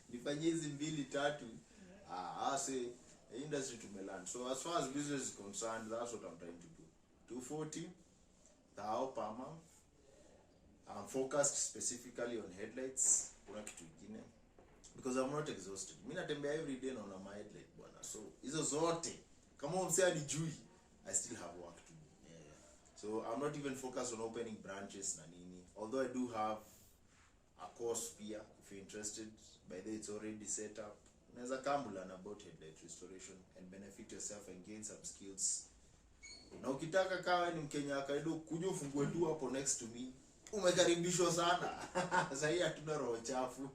nifanyie hizi 2-3. Say industry tumeland. So as far as business is concerned, that's what I'm trying to do. 240 thou per month. I'm focused specifically on headlights. Kuna kitu kingine, because I'm not exhausted. Mimi natembea every day naona my headlight bwana. So hizo zote kama umsea ni jui, I still have work to do. So I'm not even focused on opening branches na nini. Although I do have a course pia, if you're interested. By the way, it's already set up. Unaweza kambula about headlight restoration and benefit yourself and gain some skills. Na ukitaka kawa ni Mkenya kaido kuja ufungue tu hapo next to me. Umekaribishwa sana. Sasa hii hatuna roho chafu.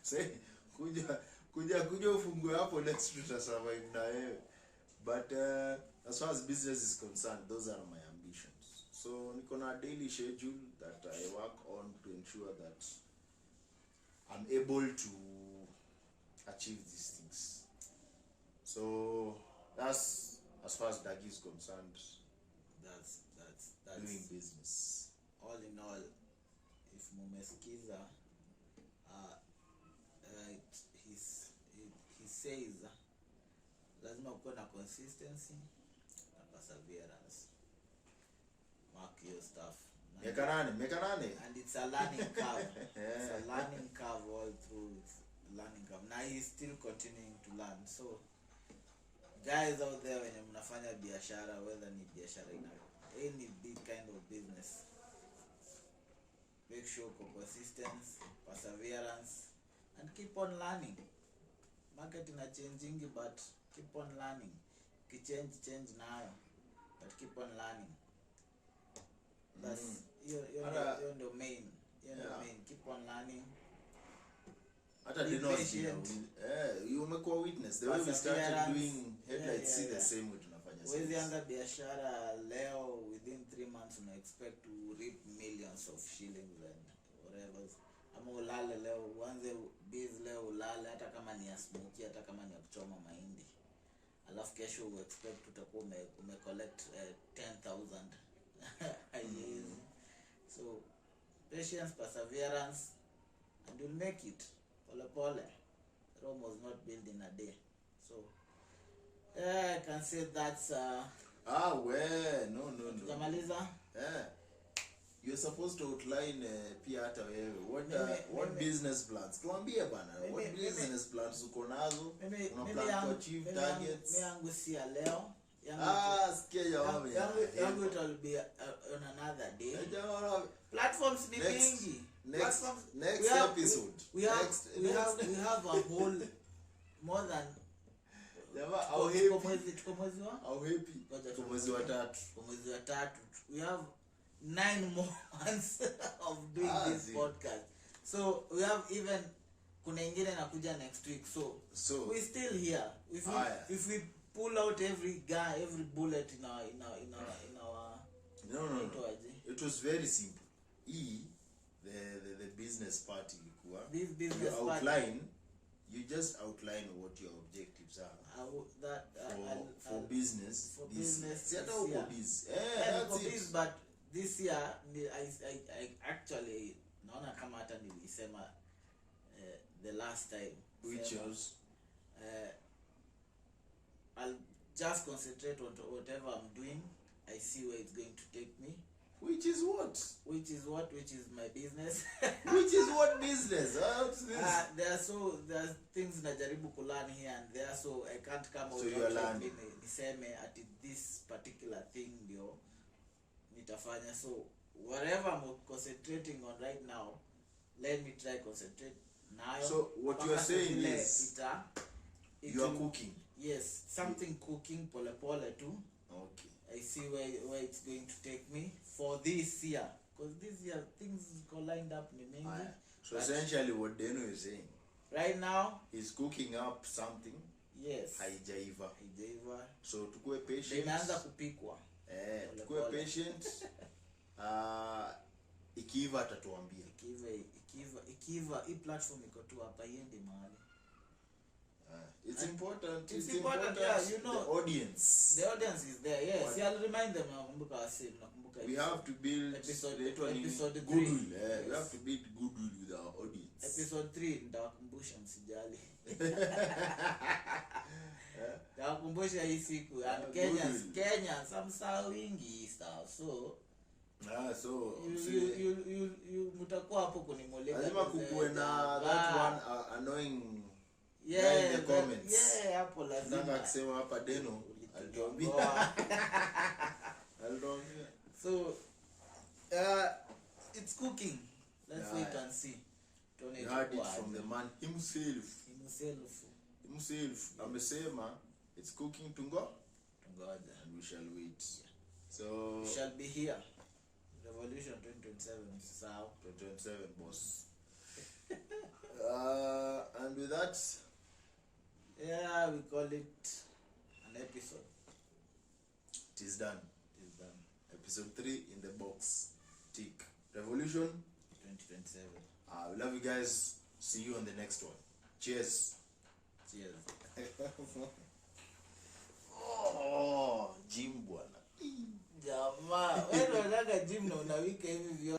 Sasa kuja ufungue hapo next to survive na wewe. But as far as business is concerned, those are my ambitions. So niko na daily schedule that I work on to ensure that I'm able to achieve these things. So that's as far as Dagi is concerned. That's doing business. All in all, if mumesikiza, he says lazima kuwe na consistency na perseverance. Mark your stuff. Mekanane. And it's a learning curve. It's a learning curve all through. It's learning curve. Now he's still continuing to learn. So guys out there, when mnafanya biashara, whether ni biashara any big kind of business, make sure consistency, perseverance, and keep on learning. Market is changing, but keep on learning. Change now, but keep on learning. That's you're the main. You're the main. Keep on learning. You make a witness. The way we started doing headlights, see the same way tunafanya. Wezi anga biashara leo, within 3 months una expect to reap millions of shillings and whatever. Ama ulale leo, uanze biz leo ulale, hata kama ni ya smoky, hata kama ni ya kuchoma mahindi. Alafu kesho u expect utakuwa collect 10,000 a year. So patience, perseverance, and you'll make it. Pole. Rome was not built in a day. So I can say that's no. Jamaliza? You're supposed to outline pia hata wewe what business plans. Tuambie bana, what business plans uko nazo? Una plan to achieve targets? Yangu si ya leo. Sikia jawabu yangu it will be on another day. Platforms ni mingi. Next episode. We have a whole more than mwezi wa tatu. We have 9 more months of doing this podcast. So we have even kuna ingine nakuja next week. So we still here. If we pull out every bullet in our no. It was very simple. The business part ilikuwa. This business part. You just outline what your objectives are. For business. For business. That's it. But this year, I actually naona kama hata nilisema the last time. Which was I'll just concentrate on whatever I'm doing. I see where it's going to take me. Which is what? Which is my business. Which is what business? There are things najaribu kulearn here and there, so I can't come out so you are learning. Niseme at this particular thing ndio nitafanya. So whatever I'm concentrating on right now, let me try concentrate now. So what you are saying is you are cooking. Yes, something cooking pole too. Okay. I see where it's going to take me for this year, because this year things go lined up ni mingi. So essentially what Deno is saying right now, he's cooking up something. Yes. Haijaiva. So tukue patient. Imeanza kupikwa. Tukue patient. Ikiiva atatuambia. Ikiiva hii platform iko tu hapa iende mahali. It's important. It's important. Yeah, you know, the audience. The audience is there. Yes, I'll remind them. We have to build episode 3. Goodwill. We have to build goodwill with our audience. Episode 3 ndawakumbusha msijali. Ndawakumbusha hii siku and Kenyans samsawingi stuff. So you mutakuwa hapo kunimoleka. Lazima kukuwe na that one annoying. Yeah, in the comments. Yeah, hapo lazima. Nataka kusema hapa Deno alituambia. So it's cooking. Let's wait and see. You heard it from the man himself. Amesema it's cooking tungoja and we shall wait. Yeah. So we shall be here. Revolution 2027 sao 2027 boss. And with that, yeah, we call it an episode. It is done. Episode 3 in the box. Tick. Revolution 2027. We love you guys. See you on the next one. Cheers. Gym bwana. Jamaa, wewe unataka gym na unawika hivi